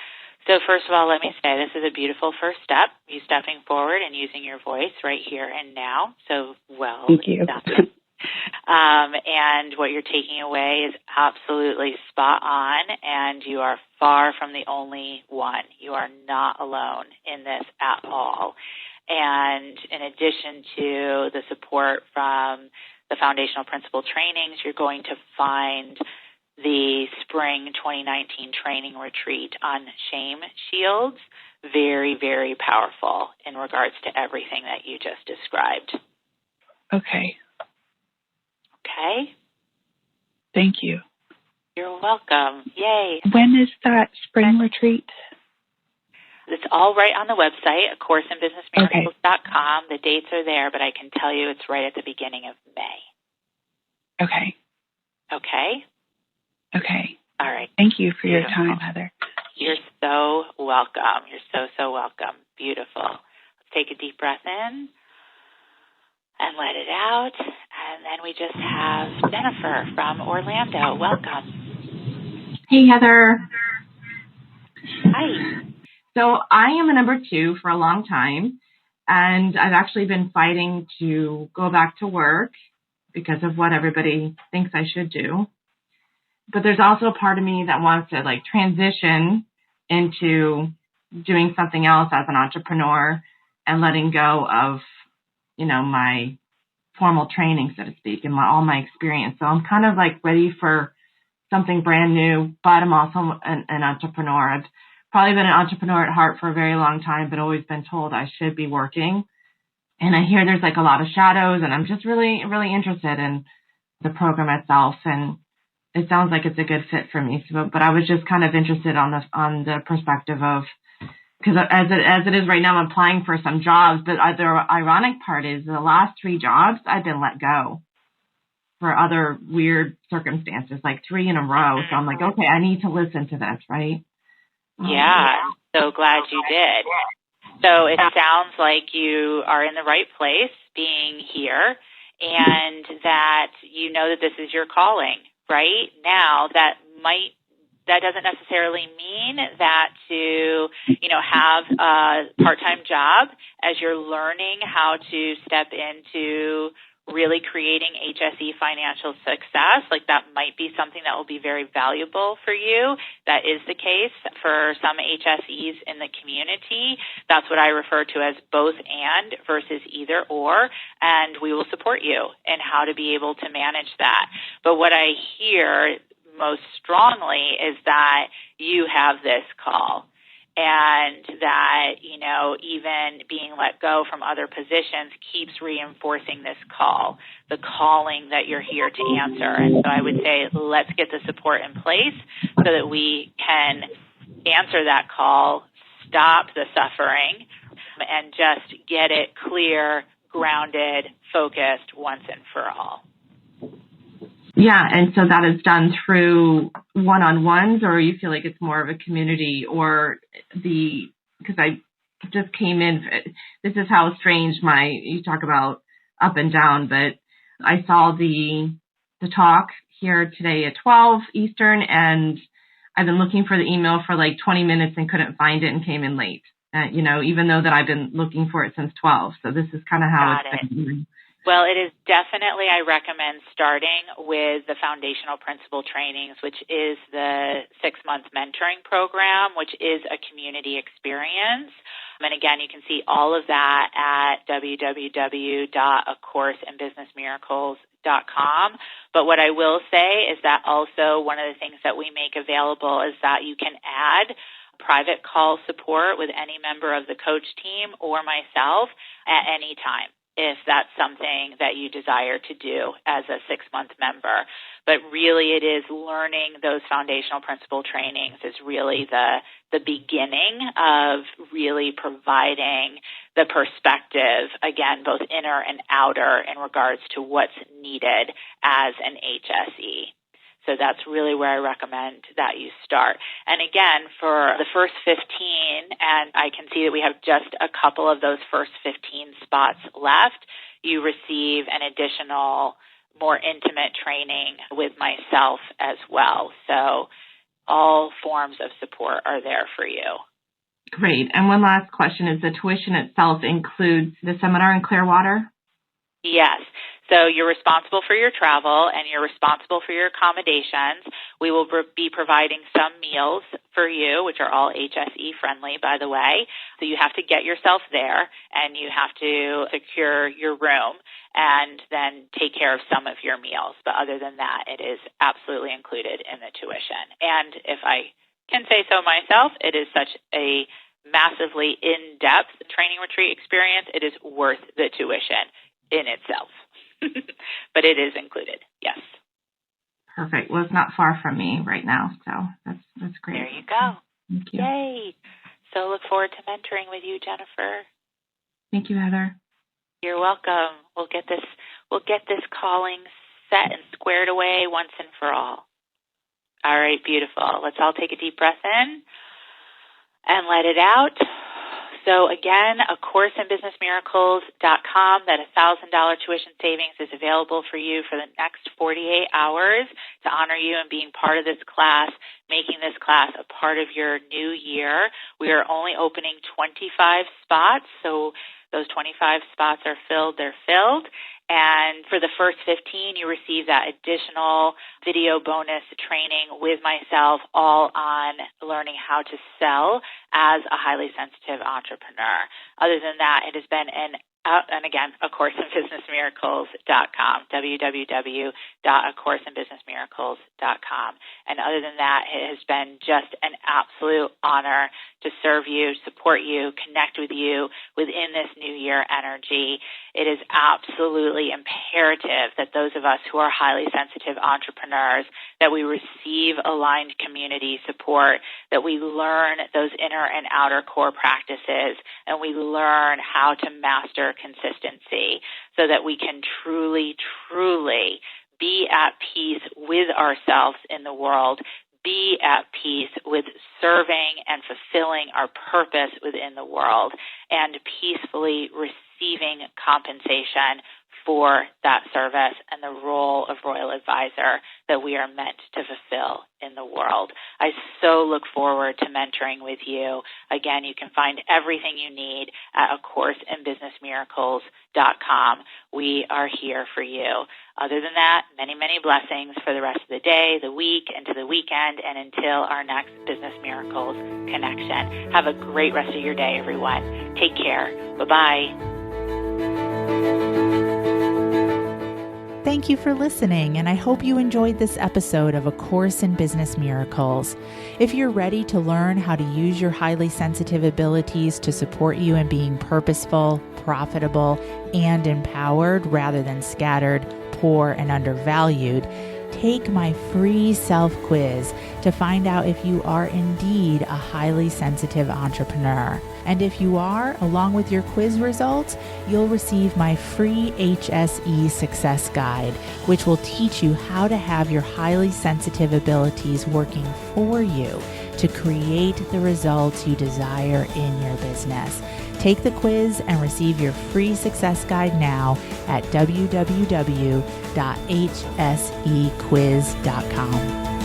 So first of all, let me say this is a beautiful first step, you stepping forward and using your voice right here and now. So well Thank you. done. And what you're taking away is absolutely spot on, and you are far from the only one. You are not alone in this at all. And in addition to the support from the foundational principle trainings, you're going to find the spring 2019 training retreat on shame shields very, very powerful in regards to everything that you just described. Okay. Okay? Thank you. You're welcome. Yay. When is that spring retreat? It's all right on the website, acourseinbusinessmiracles.com. The dates are there, but I can tell you it's right at the beginning of May. Okay. Okay? Okay. All right. Thank you for your time, Heather. You're so welcome. You're so welcome. Beautiful. Let's take a deep breath in and let it out. And then we just have Jennifer from Orlando. Welcome. Hey, Heather. Hi. So I am a number 2 for a long time, and I've actually been fighting to go back to work because of what everybody thinks I should do. But there's also a part of me that wants to transition into doing something else as an entrepreneur and letting go of, my formal training, so to speak, and all my experience. So I'm kind of like ready for something brand new, but I'm also an entrepreneur. I've probably been an entrepreneur at heart for a very long time, but always been told I should be working. And I hear there's like a lot of shadows, and I'm just really, really interested in the program itself. And it sounds like it's a good fit for me. So, but I was just kind of interested on the perspective of, because as it is right now, I'm applying for some jobs, but the ironic part is the last 3 jobs I've been let go for other weird circumstances, like 3 in a row. So I'm like, okay, I need to listen to this, right? Yeah, so glad you did. So it sounds like you are in the right place being here, and that you know that this is your calling. Right now, that doesn't necessarily mean that to, have a part-time job as you're learning how to step into really creating HSE financial success. Like, that might be something that will be very valuable for you. That is the case for some HSEs in the community. That's what I refer to as both and versus either or, and we will support you in how to be able to manage that. But what I hear most strongly is that you have this call, and that, even being let go from other positions keeps reinforcing this call, the calling that you're here to answer. And so I would say, let's get the support in place so that we can answer that call, stop the suffering, and just get it clear, grounded, focused once and for all. Yeah, and so that is done through one-on-ones, or you feel like it's more of a community, or because I just came in, this is how strange you talk about up and down, but I saw the talk here today at 12 Eastern, and I've been looking for the email for like 20 minutes and couldn't find it and came in late, even though that I've been looking for it since 12. So this is kind of how it's been. Well, it is definitely, I recommend starting with the foundational principle trainings, which is the 6-month mentoring program, which is a community experience. And again, you can see all of that at www.acourseinbusinessmiracles.com. But what I will say is that also one of the things that we make available is that you can add private call support with any member of the coach team or myself at any time, if that's something that you desire to do as a 6-month member. But really, it is learning those foundational principle trainings is really the beginning of really providing the perspective, again, both inner and outer, in regards to what's needed as an HSE. So that's really where I recommend that you start. And again, for the first 15, and I can see that we have just a couple of those first 15 spots left, you receive an additional, more intimate training with myself as well. So all forms of support are there for you. Great. And one last question, is the tuition itself includes the seminar in Clearwater? Yes. So you're responsible for your travel and you're responsible for your accommodations. We will be providing some meals for you, which are all HSE friendly, by the way. So you have to get yourself there and you have to secure your room and then take care of some of your meals. But other than that, it is absolutely included in the tuition. And if I can say so myself, it is such a massively in-depth training retreat experience. It is worth the tuition in itself. But it is included, yes. Perfect. Well, it's not far from me right now, so that's great. There you go. Thank you. Yay. So look forward to mentoring with you, Jennifer. Thank you, Heather. You're welcome. We'll get this calling set and squared away once and for all. All right, beautiful. Let's all take a deep breath in and let it out. So again, A Course in Business Miracles.com, that $1,000 tuition savings is available for you for the next 48 hours to honor you and being part of this class, making this class a part of your new year. We are only opening 25 spots, so those 25 spots are filled, they're filled. And for the first 15, you receive that additional video bonus training with myself, all on learning how to sell as a highly sensitive entrepreneur. Other than that, it has been an And again, A Course in Business Miracles.com, www.acourseinbusinessmiracles.com. And other than that, it has been just an absolute honor to serve you, support you, connect with you within this new year energy. It is absolutely imperative that those of us who are highly sensitive entrepreneurs, that we receive aligned community support, that we learn those inner and outer core practices, and we learn how to master consistency so that we can truly, truly be at peace with ourselves in the world, be at peace with serving and fulfilling our purpose within the world, and peacefully receiving compensation for that service and the role of Royal Advisor that we are meant to fulfill in the world. I so look forward to mentoring with you. Again, you can find everything you need at acourseinbusinessmiracles.com. We are here for you. Other than that, many, many blessings for the rest of the day, the week, into the weekend, and until our next Business Miracles connection. Have a great rest of your day, everyone. Take care. Bye-bye. Thank you for listening, and I hope you enjoyed this episode of A Course in Business Miracles. If you're ready to learn how to use your highly sensitive abilities to support you in being purposeful, profitable, and empowered rather than scattered, poor, and undervalued, take my free self-quiz to find out if you are indeed a highly sensitive entrepreneur. And if you are, along with your quiz results, you'll receive my free HSE Success Guide, which will teach you how to have your highly sensitive abilities working for you to create the results you desire in your business. Take the quiz and receive your free success guide now at www.hsequiz.com.